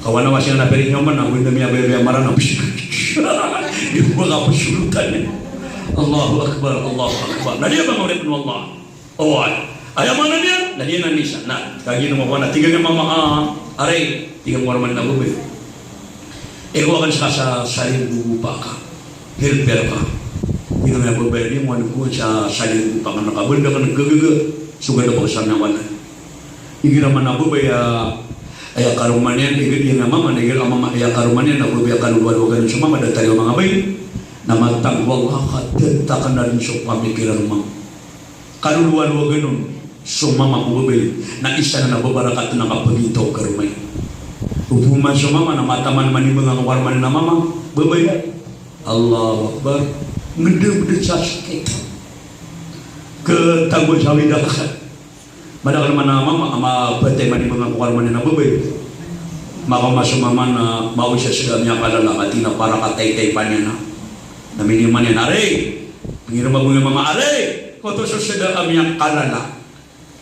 Kawan na washing na appearing nyo man na wala miya piyakamaran na di ko ba kapasulutan yan. Allahu Akbar, Allahu Akbar. Nadiya ba mga repno Allah? Oy, ayaw man na yan. Nadiya na nisa. Na, kagi naman na tiga nga mga aray. Tiga mo naman na bubay. Ego akan sa saling bubupa ka. Helper ka. Hindi nga babayad yung ano ko sa saling bubupa ka. Nakabunda ka nagagaga. Sugad na po sa nawanan. Hindi naman nabubaya ay karuman yan. Hindi nga mama. Hindi nga mama ay karuman yan. Nabubaya ka luwa-luwa ganun sa mama. Dahil tayo mga bayi. Na matangwag ka. Data ka na rin sa pamikiran mo. Kaluluwa-luwa ganun. So mama ko babayi. Na isa na nababarakat na nakapagitaw karumay. Hukuman sa mama na mataman man yung mga kawarman na mama babay Allahu Akbar ngedem-ngedem sa sakit ketangguh sawi dah madakal man na mama ama patay man yung mga kawarman na babay maka masuk mama na mau siya sila niya kalala katina para katay-tay pa niya na miniman yan aray pengiram mo yung mama aray koto sa sila kami ang kalala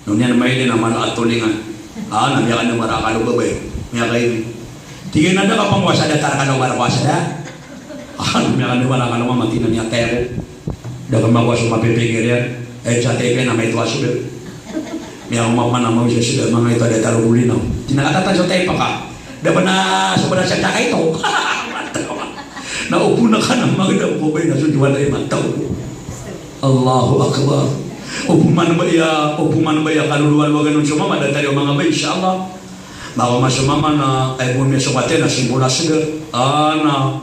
noon yan may din naman at tulingan namiyakan ng marakalo babay Mia kayo. Tingin na kapang wasa datar ka na wasa da. Mia ka wala ka na matinan niya tero. Dagang magwaso mapipigir yan. Sa teke na may tuwaso bil. Mia umapa na mo siya sila mga ito datar uli na. Tinakatatan sa tepa ka. Dapat na sobrang siya taka ito. Naupo na ka ng magandang bubay na sunduan na imantaw. Allahu Akbar. Upuman ba ya kaluluan wa ganun sumama datar yung mga bay insyaAllah. Bawa masumama na ay bumi sokate na simbula sila na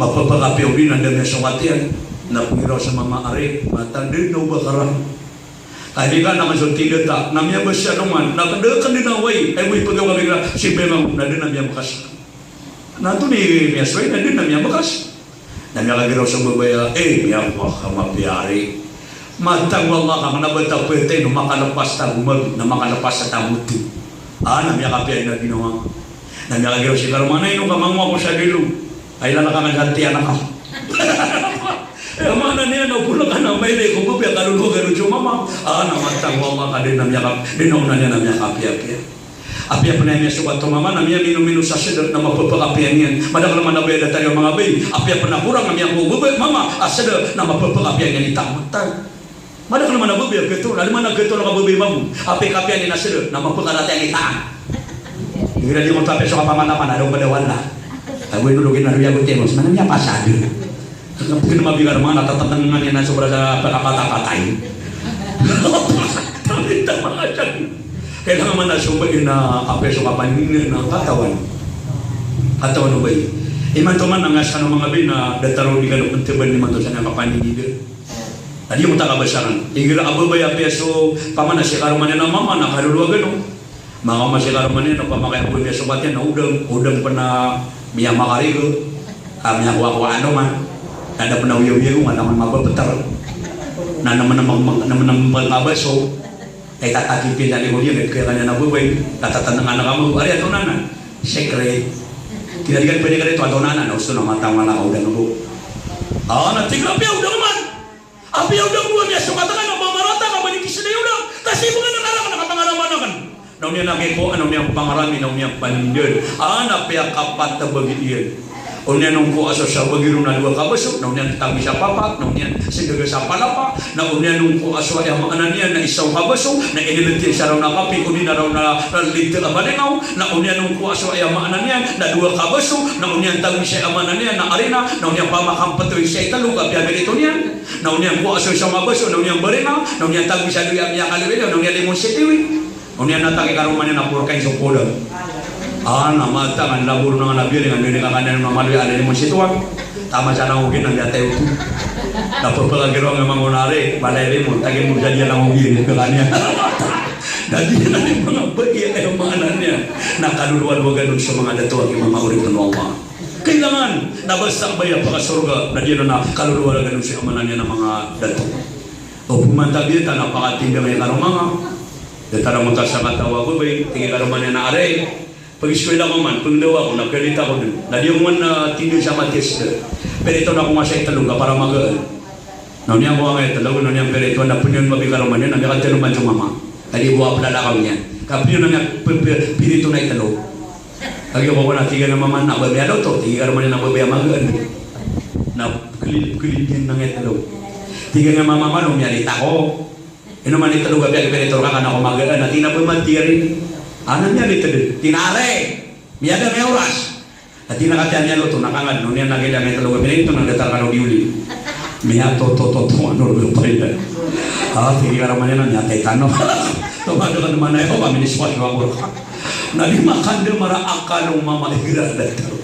mapapakapi uli na dami sokate na pungiraw sa mama ari matandin na ubakaran kaya ka naman sa tigata namya ba siya naman nakadakan din away ay may pagawa bigla si Bemang na din namya bakas na ito ni Miyasway na din namya bakas namya kagiraw sa babaya miya ko kamapiyari matang wala ka nabata pwede no makalapas ta gumag na makalapas sa tamuti namya kapiay na ginawa namya kagiraw si Karumana yung kamangwa ko sa dilo Ay lalakangan ganti anak ka. Mana niya na pulang ka na may kung bubya kaluluwa ganun siya mama. Namatang mama ka din namyakap. Dinauna niya namyakap. Apya pa na niya sukat to mama. Namya minu sa sedot na mapapakapian yan. Madakal naman na bayad tayo mga bay. Apya pa na kurang namya ko bubya mama. Sedot na mapapakapian yan itamatan. Madakal naman na bubya gitu. Lalu mana gitu na kabubya mamu. Apya kapian yan na sedot na mapapakapian yan itaan. Hingga di mo tapos sa kapamanaman. Adong badawala. Aku nulugin na rin ako temos. Manamya pasado. Mungkin mabigar mana tatatangan niya na sobra sa pagkakata-katay. Talita mga dyan. Kailangan man na subayin na apeso kapaningin ng katawan. Katawan ba yun? Iman to man ang asa ng mga bin na dataro di ka nung tiban ni man to sa nga kapaningin. Tadi mo takabasaran. Igira ababay apeso pamana si karuman na mama na kaluluwa gano'n. Mga masih karuman na pamakaya po niya subatyan na udang pa na miya makarigo. Miya kuwa-kuwa ano man. Ada pernah uya-uya nga naman mababatar na naman pagkabaso ay tatakipin na liho yun kaya kanya nabuway tatatanang anak mo ari ato nana secret kinaligan pwede ka rito ato nana gusto na matama na kaudan mo natigrap yaw da naman apiyaw da mo niya sumatakan ang mamarata ka manikis na yun kasi mga nakarang nakapangaraman naw niya nakiko ano niya pangarami naw niya panindir napiya kapat na bagit Unya nung ko aso sa bagiro na luwa kabasok, na unya tabi sa papa, na unya sigaga sa palapa, na unya nung ko aso ay mga niya na isaw kabasok, na inilintin sa raw na kapi, kundi na raw na lintin na balingaw, na unya nung ko aso ay mga niya na luwa kabasok, na unya tabi sa ama niya na arena, na unya pamakampatoy sa italog, kapya ganito niya, na unya ko aso sa mabaso, na unya balingaw, na unya tabi sa luya niya kalibin, na unya limon sitiwi, unya natake karuman niya na purkay sa pulang. Namata kan labur nang nabi dengan dunia kakanan mamalui ada di masituang tama sana mungkin nanti ada itu dapur pelagi ruang memang menari balai limun tagi mujadi lang mungkin kekannya jadi nanti mengabdi emanannya nak kaduluan wagan sa mga dato ang mga urip ng Allah kailangan nabasa bayar pagka surga na diyan na kaluluwa ganun sa emanannya ng mga dato o pumantabi ta napakatinda may karumanga datara mo ta sa katawa ko bay tingin karuman na are pag-eskwela ko man, pagdawa ko, nagkalita ko dun. Nadi yung man na tinyo siya matis. Pero ito na kung masya italong ka para mag-aal. Nauniyan ko nga italong, nauniyan pero ito na punyon magkakaroman yun, nagkakaroman siya mama. Kadi buwa pala lang niya. Kapyo na nga, pinito na italong. Kaya ko na, tiga na mama na, babaya daw to, tiga karoman na babaya mag-aal. Na kulilin na nga italong. Tiga nga mama man, umyalita ko. Ino man italong, kapya, pero ito ka na ko mag-aal. Natin na po matirin. Anaknya ditedir, tinare, miada meuras. Tadi nak katanya lo tu nakangan, nunia nak kita meter lo beli tu nak datar kalau diuli. Mia to anu lo perindah. Tinggi karamanya nak nyatai tanam. Tuh ada kan mana ya? Kami ni semua orang. Nadi makan dia marah akal mama igra datar.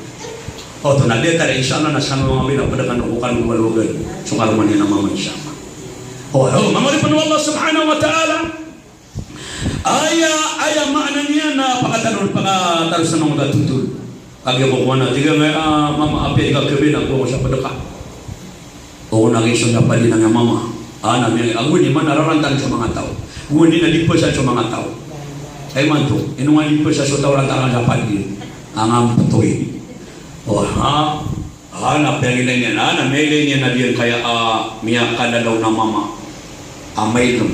Tu nak dia tadi insya Allah nasan mama bina pada kan bukan dua logan. Sukar mana nama mama insya Allah. Mama di Allah Subhanahu Wa Taala. Aya maknanya na pagkatanong sa mga tutul. Kaya ko na tiga mama api ka kebin ako sa padaka. O naging sunya pa din ng mama. Nami ang ni man nararantan sa mga tao. Nguni na lipo sa mga tao. Ay man to, inungan lipo sa tao lang tangan sa pagin. Ang amputoy. Na pengilay niya na melay niya na diyan kaya miyak kalalaw na mama. Amay dum.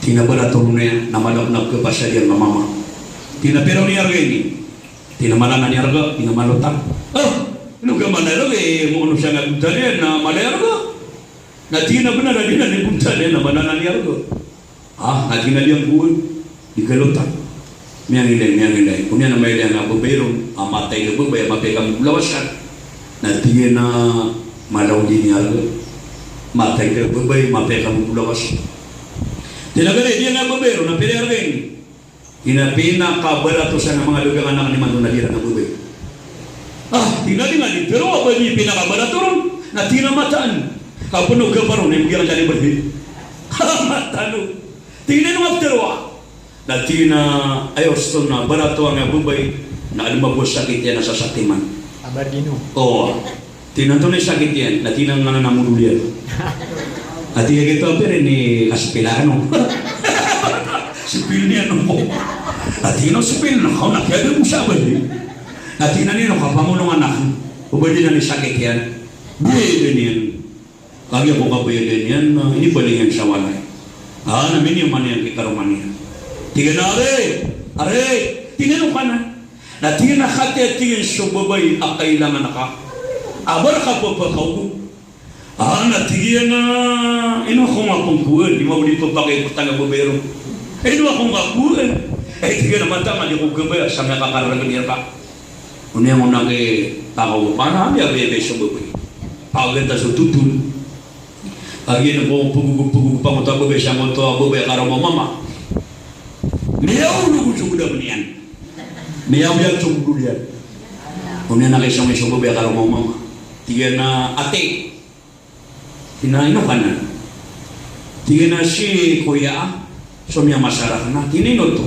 Tinabalato niya na malapnap ko pa siya diyan na mama. Tinapiraw niya rin. Tinamalan niya rin. Tinamalutan. Ano ka manalo mo ano siya nagdali na malayar ko. Na tinabana na din na nagdali na manana niya rin. Natinaliyang buwan. Ikalutan. Miyang-ilay. Kung yan na may ilang abubayron, amatay na bubay, mapikang lawasan. Natingin na malaw din niya rin. Matay na bubay, mapikang lawasan. Tinagari, diyan nga bubero, na pinaragay. Pinakabalato siya ng mga lugar anak ni Mando na diyan na bubay. Tingnan nga din, pero apa niya pinakabalato ron? Na tinamataan. Kapunog ka pa ron, ay bugyan siya ni Barbie. Matano. Tingnan nga after na ayos to na balato ang bubay na alumabos sakit yan na sa satiman. Abardino. Tingnan to na sakit yan, na tinang nga namulul yan. At iya gitu pero ni kaspilano. Sipil niya no po. At ino sipil na kau nakyaga mo siya ba di? At ina nino kapamulong anak. Ubadi na ni sakit yan. Buhay yan. Kagi ako kabayan yan. Ini balingan sa walay. Namin yung man yan kikaruman yan. Tingin na are. Tingin ka na. Na tingin na kati at tingin subabay ang kailangan na ka. Abar ka po pa kao. Natigyan na. Ino akong mapungkuhan. Di mo dito bakit tanga bubero. Ino akong kapuhan. Tingin naman tama. Di ko gabay. Sa mga kakaragan niya ka. Unya mo na kay takaw. Paano kami bebe subabay. Paganda sa tutun. Agin po pugug pa mo tabo be siya mo to abo be karo mo mama. Miyaw lu sudah benian. Miyaw yang sudah dia. Unya na kay siya mo subo be karo mo mama. Tiga na ate. Tinaino kana. Tiga na si kuya somya masyarakat na tinino to.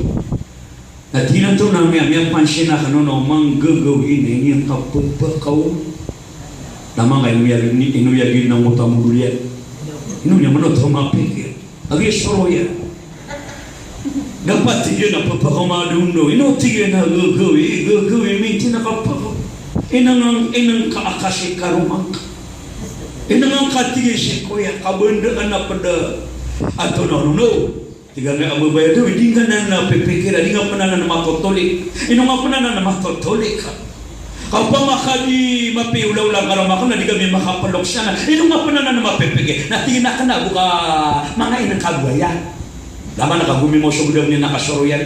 At tinato na miya pansin na kanono manggagawin ini kapagpakaw. Namang kayo inuyagin ng mutamuluyan. Inu yang menurut rumah pikir, lagi soro ya. Dapat tiga na papakamadunno, inu tiga na gagawi, minti na kapag. Inang kaakasi karumang. Inang katiga si kuya kabandaan na pada atau no. Tiga na ababaya tu, di ka na pipikir, di ka pa na matotolik. Inu nga pa na matotolik ka. Kapag makadi mapiulaw lang karamakan na di kami makapalok siya na ino nga pa na mapipigil na tingin na ka na buka mga inang kagwayan laman nakagumi mo sugdaw niya nakasoroyan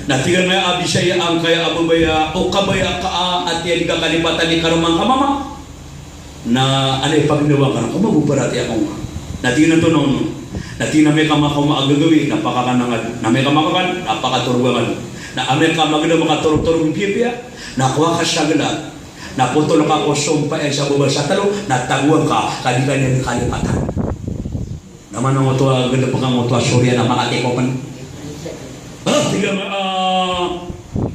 na tingin nga abi siya ang kaya ababaya o kabaya ka at yan ka kalipatan ni karumang kamama na anay pagnawa ka na kumaguparati ako nga na tingin na to noon na tingin na may kamakama agagawi napakakanangad na may kamakakan napakaturgangan na amay ka maganda makaturog-turog piya nakuha ka siya gala, naputol ka ko sumpay sa baba sa talo, natagwag ka, kalikan yung kalipatan. Naman ang ito, ganda pa kang ito, surya na makatikopan. Tiga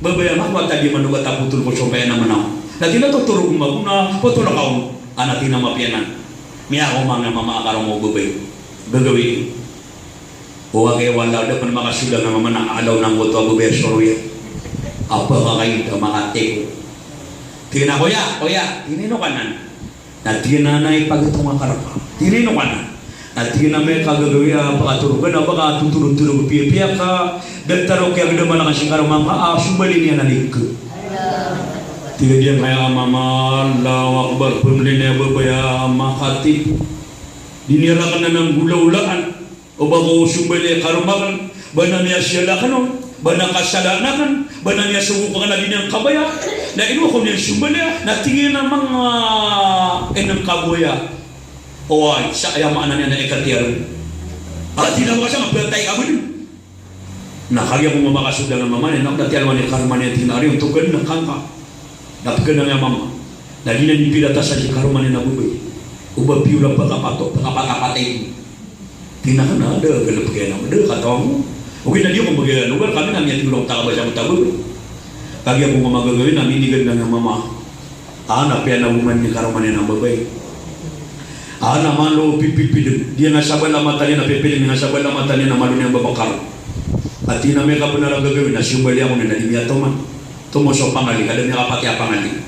babaya makuha tabi manugat ang putol ko sumpay naman ako. Natin na tuturog mo, na putol ako, natin na mapianan. Miya ako mga mamaakaraw mo babay, gagawin. Huwag kayo wala, dapat makasulang na maman ang alaw ng ito, babaya surya. Apa ka kayo makatiko? Tingin na kuya, tinino ka na. Natingin na ipagitong ang karapa. Tinino ka na. Natingin na may kagagawin pakaturugan na baka tutulog-tulog piya ka. Dagtaro kaya ganda man ang kasing karamang sumbali niya nalig ka. Tingin diyan kaya mama, lawak bar, pumili niya babaya makati. Dinira ka na ng gula-ulaan. O bako sumbali karumakan. Bana niya siya lakan bana kasalanakan, bana niya subukan na din ang kabaya, na ino ko niya sumbalya, na tingin na mga inang kabuya. O ay, sa ayamaan na niya na ikatiyaron. Tinawa ka siya, magpatay ka mo din. Nakagya kong mamakasuda ng mama niya, nakatiyalman niya karuman niya tinari, yung tugan ng kangka. Napagkan na niya mama. Dali na niya pilata sa si karuman niya nabubay. Uba piulang pagkapatay. Tinakan na, ada galap kaya naman, ada katawang mo. Okay na di ko magiging lugar, kami namin yung tulong takabay sa matagod. Kagi ako magagawin, naminigan na ng mama. Napyan na uman ni karuman niya ng babay. Naman lo pipipilim. Di na sabal na mata niya, napipilim na sabal na mata niya na malo niya babakar. At di na may kapunarang gagawin, nasyumbali ako na nalimya to man. Tumusok pangali, kada niya kapatya pangali.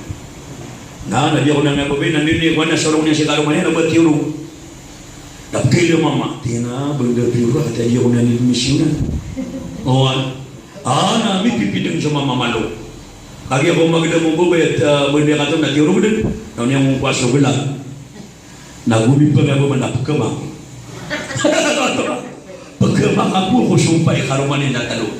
Nadi ako na nga babay, nandinig ko na sorong niya si karuman niya, nabat yung napkilo mama, tina benda biru ada yang nak misiunan. Nami pipideng sama mama lo. Kagi ako magda mo bayat benda kato na tiuro din. Naon yang mo paso gelang. Nagumi pa nga man napkama. Pagkama ako ko sumpay karuman ni natalo.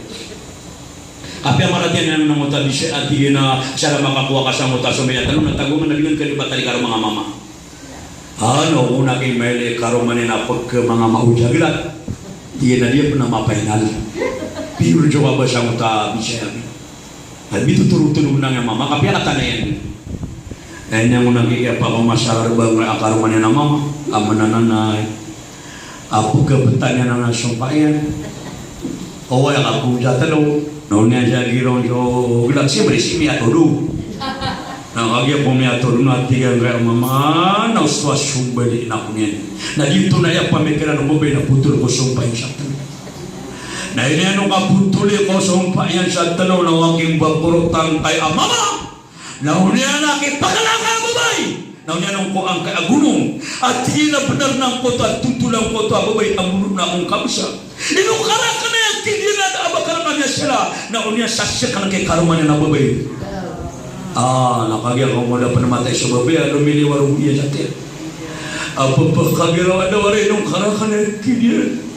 Kapya maratian ng mga tabi siya at na siya makakuha ka sa mga taso may natalo nataguman na bilang kalibatan ni karong mga mama. Una kay Mele karuman na pagka mga maujaglat. Di na dia pernah mapainal. Piur juga ba siya muta bisaya. At bitutulog-tulog na nga mama. Kapya katana yan. Yan yung nagiging pa kung masyaraw ba ang karuman na mama. Amanananay. Apo kapitan niya na nasumpayan. O ay ako jatalo. Noon niya siya girong so gilat siya berisimi atolo. Nakagya po niya ito na tigang kaya mama na uswa sumbali na ko niyan. Na dito na yung pamikiran ng mabay na putol ko sumpayan siya talo. Na ini ano ka putuli ko sumpayan siya talo na waking bakurotang kay mama Naunya laki pakalaka babay. Naunya nang ko ang kaagunong at hina benar nang kota at tuntulang kota babay ang mulod na akong kabisa. Inukara ka na yung tigilan abakaran niya sila. Naunya sasya ka na kay karuman na babay. Nakagya ko mula pa namatay sa babay. Lumili warong iya natin. Apapakagiraw na waray nung karakan na tigilan.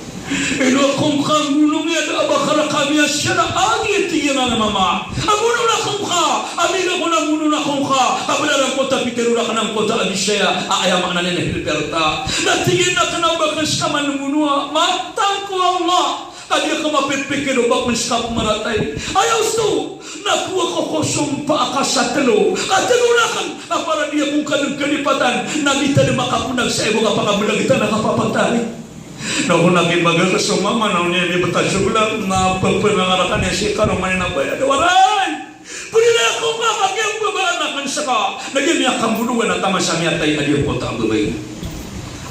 Ino akong kagulong yan abakara kami siya na agit tiyan nga mama. Amuno na kong ka. Amina ko na muno na kong ka. Kabala ng kota piterura ka ng kota abisaya. Ayaw mga nanin na hilperta. Natingin na ka na bakas ka man munua. Matang ko Allah. Kaya ka mapipikir o bakas ka maratay. Ayaw sto. Nakuha ko ko sumpa ka sa talo. Katilulakan. Para niya kong kalipatan. Nagita na makapunag sa ibo ka pakabalagita na kapapatay. Na kung naging bagal sa mama, na niya may batasyo lang na pagpanangarakan niya siya ka naman na bayad. Waray! Pwede akong makakyang babanakan sa ka. Nagyan niya kambuluan na tama sa niya tayo aliyang kota ang babay.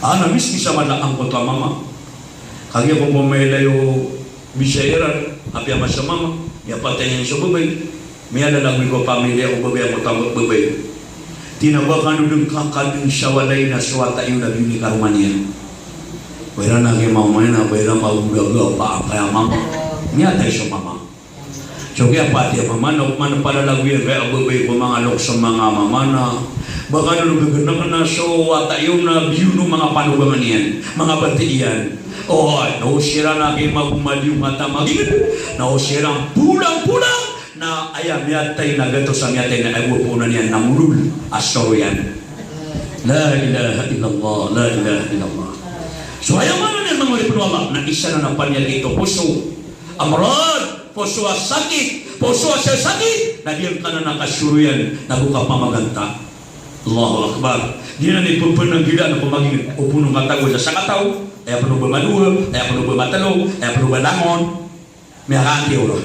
Namis isa man lang ang kota mama. Kaya kung pumayla yung bisayaran, apya sa mama, niya patay niya sa babay. May alalagwi ko pamilya o babay ang kota ang babay. Tinabakan nung kakadung siya walay na suwata yung naging karuman niya. Bayran lagi mau main, bayran mau gagal apa yang mama. Ini ada isu mama. Coba apa dia mama? Mana pada lagu yang kayak abu-abu pemangalok semanga mama na. Bahkan dulu begenang na so watayum na biunu mga panubangan yan, mga batian. Nausira lagi mau madiu mata magigit. Nausira pulang-pulang na ayam yatay na gato sa yatay na abu punan yan namulul asoro yan. La ilaha illallah, la ilaha illallah. So ayaw mana niya mga lipuno Allah na isa na napanyal ito puso amrad, puso sakit, puso sakit na diyan ka na nakasuruyan na buka pamaganta. Allahu Akbar. Di na nipupun ng gila na pumaging upunong katago sa sakataw ay puno ba maluwa, ay puno ba matalo, ay puno ba langon may hati ulo.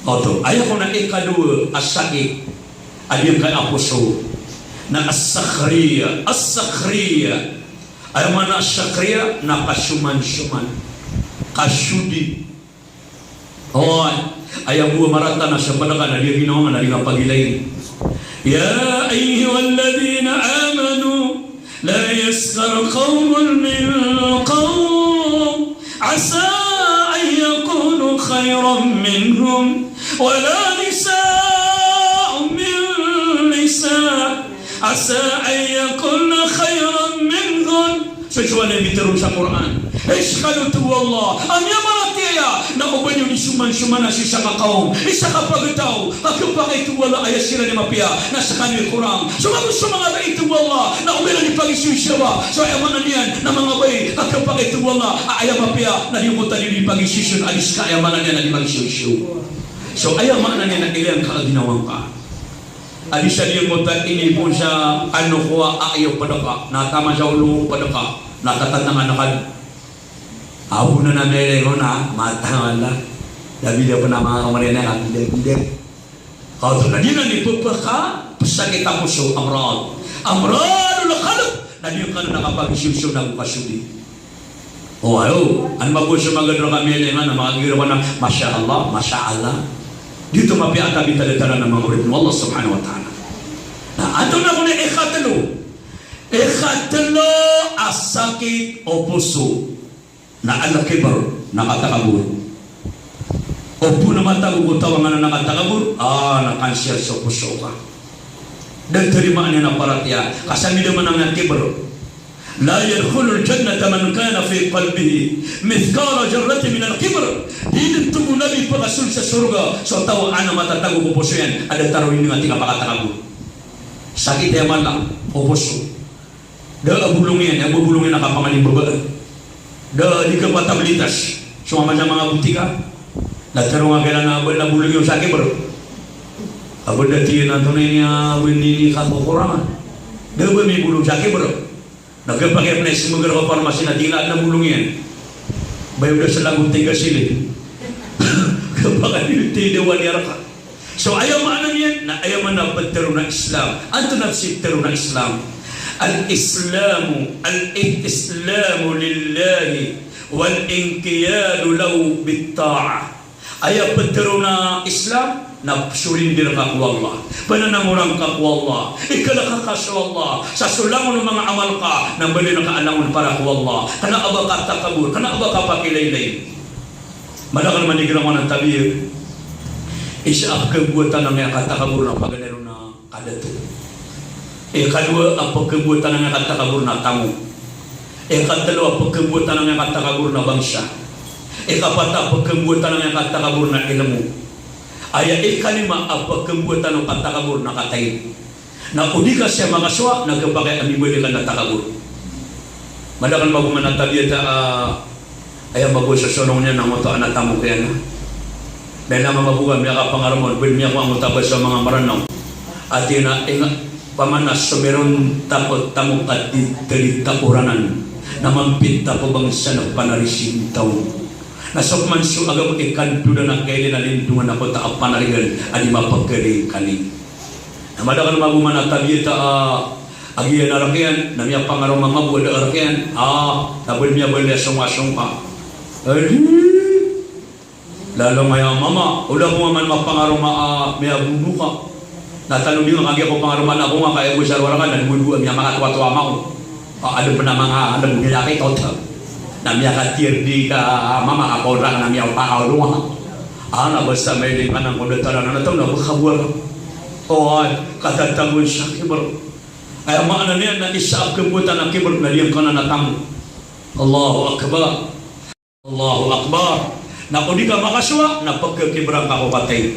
Oto, ayaw ko na ikaduwa asakit adiyan ka na puso na as-sakhriya ay mana sakriya na kasuman-suman kasudi ayaw buwa marata na sa balaga na diya ginawa na diya pagilay. Ya ayyuhalladhina amanu la yaskhar qawmun min qawm asa an yakunu khayran minhum wala nisa'un min nisa' asa an yakuna khayran minhum. Sesuatu yang diterus sa Quran. Iskalo tu Allah. Ang yamaratiya na uban yung isuman-suman na siya sa kaum. Isa ka pagitaw. Ako pa kay tu Allah ayas sila ni mapia. Nasa kanil Quran. So gusto mga ba itu Allah na uban ni pag-isusyawa. So ayaman niyan na mga bay. Ako pa kay tu Allah ayam mapia na yung mutan ni pag-isusyon. Alis ka ayaman niyan na di mag-isusyo. So ayaman niyan na ilang kaginawang ka. Alis sa liyo mo ini po sa ano kuha ayaw pada ka, natama sa ulo pada ka, natatad ng anakan. Abo na namin ko na, matangan lang. Dabi dia pa na mga kamarina ka, hindi. Kau na din na nipupa ka, pasakit ang puso, amrad. Amrad ulang kalap, na diyo ka na nakapag-isusyo ng pasudi. Ayo, ano ba po sa mga gadro kami na mga girawa na, Masya Allah, Masya Allah. Dito mapiata bitalitara ng mga ulit ng Allah subhanahu wa ta'ala. Ato na ko na ikhatalo asakit o puso na alakibar nakatakabur. O po na matago tawangan na nakatakabur, nakansyar sa puso ka. Dan terimaan niya na paratya, kasami naman ang nakibar. لا يدخل الجنة من كان في قلبه مثقال ذرة من الكبر. Di tubuh Nabi pagasul sa surga. So tahu ana matatago ko puso yan. Ada taruh ini nga tinga pakatakago. Sakit ya man lang o puso. Da abulungin, abulungin nakapangaling babaan. Da di kapatabilitas. Sumama sa mga butika. Nagtarong nga kailan na bulong yung sakit bro. Abad dati na tunay niya winini kakukurangan. Da ba may bulong sakit bro? Nagpapakai na semoga ko farmasi na tila na bulong yan. Bayo na sa lagot tiga sili. Kapag tidak waniyara ka. So ayaw maanan yan na ayaw man na pagtaro na Islam. Anto na pagtaro na Islam. Al-Islamu lillahi wal-inqiyadu lahu bit-ta'ah. Ayaw pagtaro na Islam na sulindir ka ku Allah, pananamurang ka ku Allah, ikalaka ka sa Allah, sa sulangon ng mga amal ka, nang bali na kaalangon para ku Allah, kana aba ka takabur, kana aba ka pakilaylay. Madakal manigirang ko ng tabi, isa ang kebuatan ng mga katakabur na paganero na kadato. Ikadua ang pagkebuatan ng mga katakabur na tamu. Ikatalo ang pagkebuatan ng mga katakabur na bangsa. Ikapat ang pagkebuatan ng mga katakabur na ilmu. Ay ikalima ang pagkebuatan ng katakabur na katay. Na udi ka siya mga swa, nagkapakay ang ibuli ka na takabur. Madakal maguman ang tabi ay bago sa sunong niya ng moto anak tamu kaya na. Dahil naman mabugan niya ka pangaramon, pwede niya ko ang utabas sa mga maranong. At yun na, pamanas so meron takot tamong at dito uranan na mampinta ko bang sa nagpanarisin taon. Nasokman so agam ikanto na ng kaili na lindungan ako taap panarigan at mapagkaling kaling. Namadakan maguman at tabiyata agiyan arakian, namiya pangarong mga buwan na arakian, tabul niya bali asong-asong ka. Lalo ngayong mama, ulang mo man mapangarong may abuno ka. Natanong niyo ang ko pangaruman ako nga kaya ko sa warakan dan bubuan niya mga tuwa-tuwa mo. Ano pa na mga alam niya kay tot. Namiya ka tirdi ka mama ako ra namiya pa awluha. Ana basta may di manang ko detaran na to na bakabur. Katatagon sa kibar. Ay maana niya na isa kebutan na kibar na diyan kana natamo. Allahu akbar. Allahu akbar. Na kung di ka makaswa, na pagkakibrang ako patay.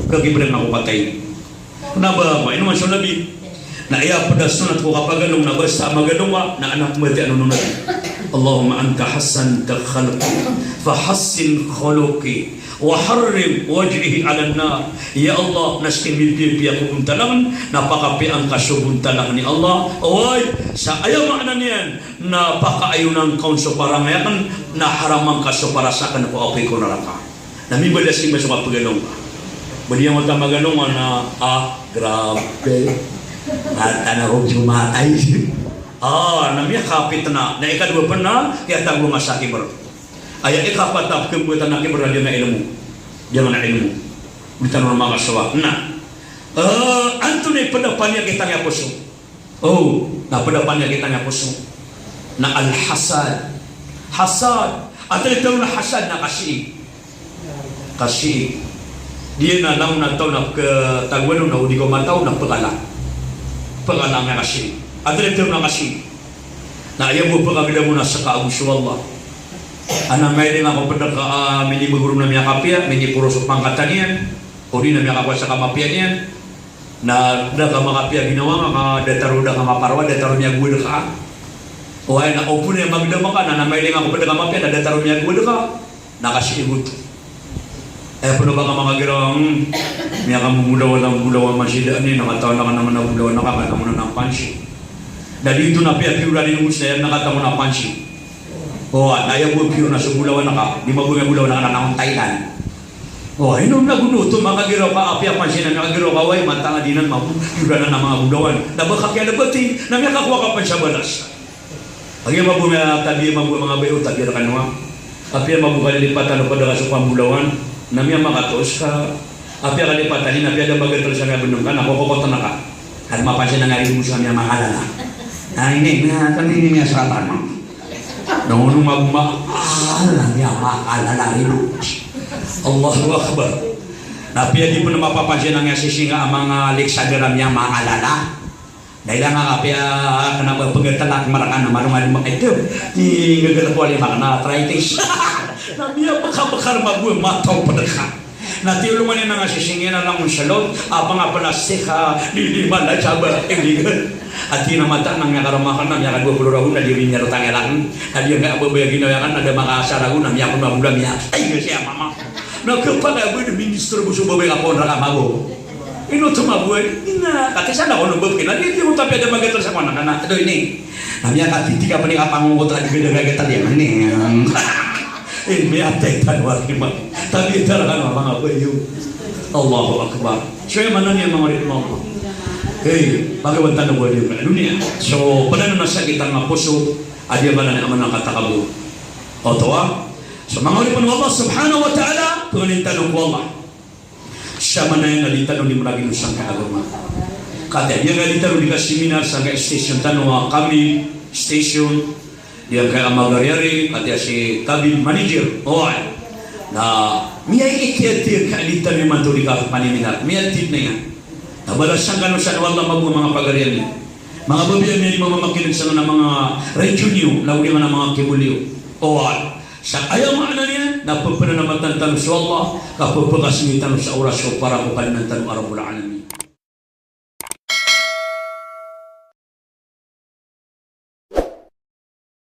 Kakibrang ako patay. Kenapa? Ini masya Nabi. Na iya pada sunat ko kapag anong nabasa maganong na anak mo iti ano nunod. Allahumma anta hassan takhalqi fahassin khuluqi wa harrim wajhihi ala na. Ya Allah, naskin bilpi ako buntalangan, napakapi ang kasubuntalangan ni Allah. Away, sa ayaw makna niyan, napakaayunang kaun so parangayakan, na haramang kaso para sa akin ko okay ko naraka. Namibala si masuk kapagalong. Bali ang magkamagalong na, grabe. At anarog jumatay. Namiya kapit na ikadwa pa na, kaya tago nga sa kibar. Ay ikapatap kebutan na kibar na ilmu. Diyan na ilmu. Bitan na mga kasawa. Anto na ipadapan niya kita nga puso. Napadapan niya kita nga puso. Na al-hasad. Hasad. At ito na hasad na kasi. Dia na lang na tao na tagwano na udi ko mataw na pagala. Pagala nga kasi. At ito na kasi. Na ayaw mo pagabila mo na sa kaabusyo Allah. Ana may rin ako pada mini baguro na miya kapya, mini puro sa pangkatan yan. O di na miya kapwa sa kamapian yan. Na da ka makapya ginawa nga dataro da ka maparwa, dataro miya guwil ka. O ay na opo na magdama ka, na may rin ako pada kamapya, na dataro miya guwil ka. Nakasiibot. Puno ba ka mga girang miya ka mumulawan ng bulawan masyida ni, nakataon na ka naman na bulawan na ka mo na ng pansi. Na dito na piya-piura rin mo siya, nakataon na pansi. Ayaw mo piyo na sa bulawan na ka, di mabunga bulawan na ka na ng Thailand. Inom na gunuto, mga giraw ka, apya pansin na mga giraw ka, way, matanga dinan, mabura na ng mga bulawan. Nabaka kaya nabati, na may kakuha ka pa siya balas. Pag yung mabunga tabi, mga bayo, tabi na kanwa. Apya mabuka lilipatan, pada ka sa pambulawan, na may makatos ka. Apya kalipatan, apya na bagatol sa mga bunong ka, nakukukoto na ka. At mapansin na nga rin mo sa mga makalala. Ini, kanini niya sa ratan mo. Nung magmaalam niya, makalalarin mo. Allahu Akbar. Tapi di pun mapapansin ang sisinga ang mga Alexander niya maalala. Dahil nga kapya kenapa pagkatanak marakan na marungan mo ito. Di gagalapo ali makna arthritis. Nabiya bakar mabu mataw padaka. Natulungan niya nga sisingin na lang salot apang apalastik di mana coba engligan. At tinamata nang nakaramakan na niya kadua puluh na diri niya rutang elang. Hadi nga ababaya ginayakan ada makasaragun na niya kuno bulan niya. Ay siya mama. Nagkapala ba yung ministro mo sumabay ka po na kamago? Ino tumabuhay? Ina, katisan ako nung babkin. Hindi mo tapya na magatal sa kwana na. Ito ini. Namiya ka, titi ka pa ni kapangungot at gagagatal yan. May atay tanwa kima. Tabi talaga mga bayo. Allahu Akbar. So yung manan yung mga ritmo. Hey, pagawantan na buwan yung dunia. So, paano nasa kitang mga puso, adya ba na naman ang katakabo? Otoa? So mga ulit po ng Allah subhanahu wa ta'ala, kung tanong ko Allah. Siya man na yung nalitan di maragin usang kaagama. Kaya dia nalitan di ka seminar sa station tanong kami station dia kaya amagaryari kaya si kabin manager na miyay ikiyatir kaalitan yung manto di ka paniminar miyatid na yan nabalasan ka no sa wala mag mga pagarian niya mga babiyan niya di mamakinig sa mga radio niyo lawin nga ng mga kibuliw sa ayaw maana niya napapananamatan tanong sa Allah kapapagkasimitan sa orasyon para ko kaninang tanong araw mula alamin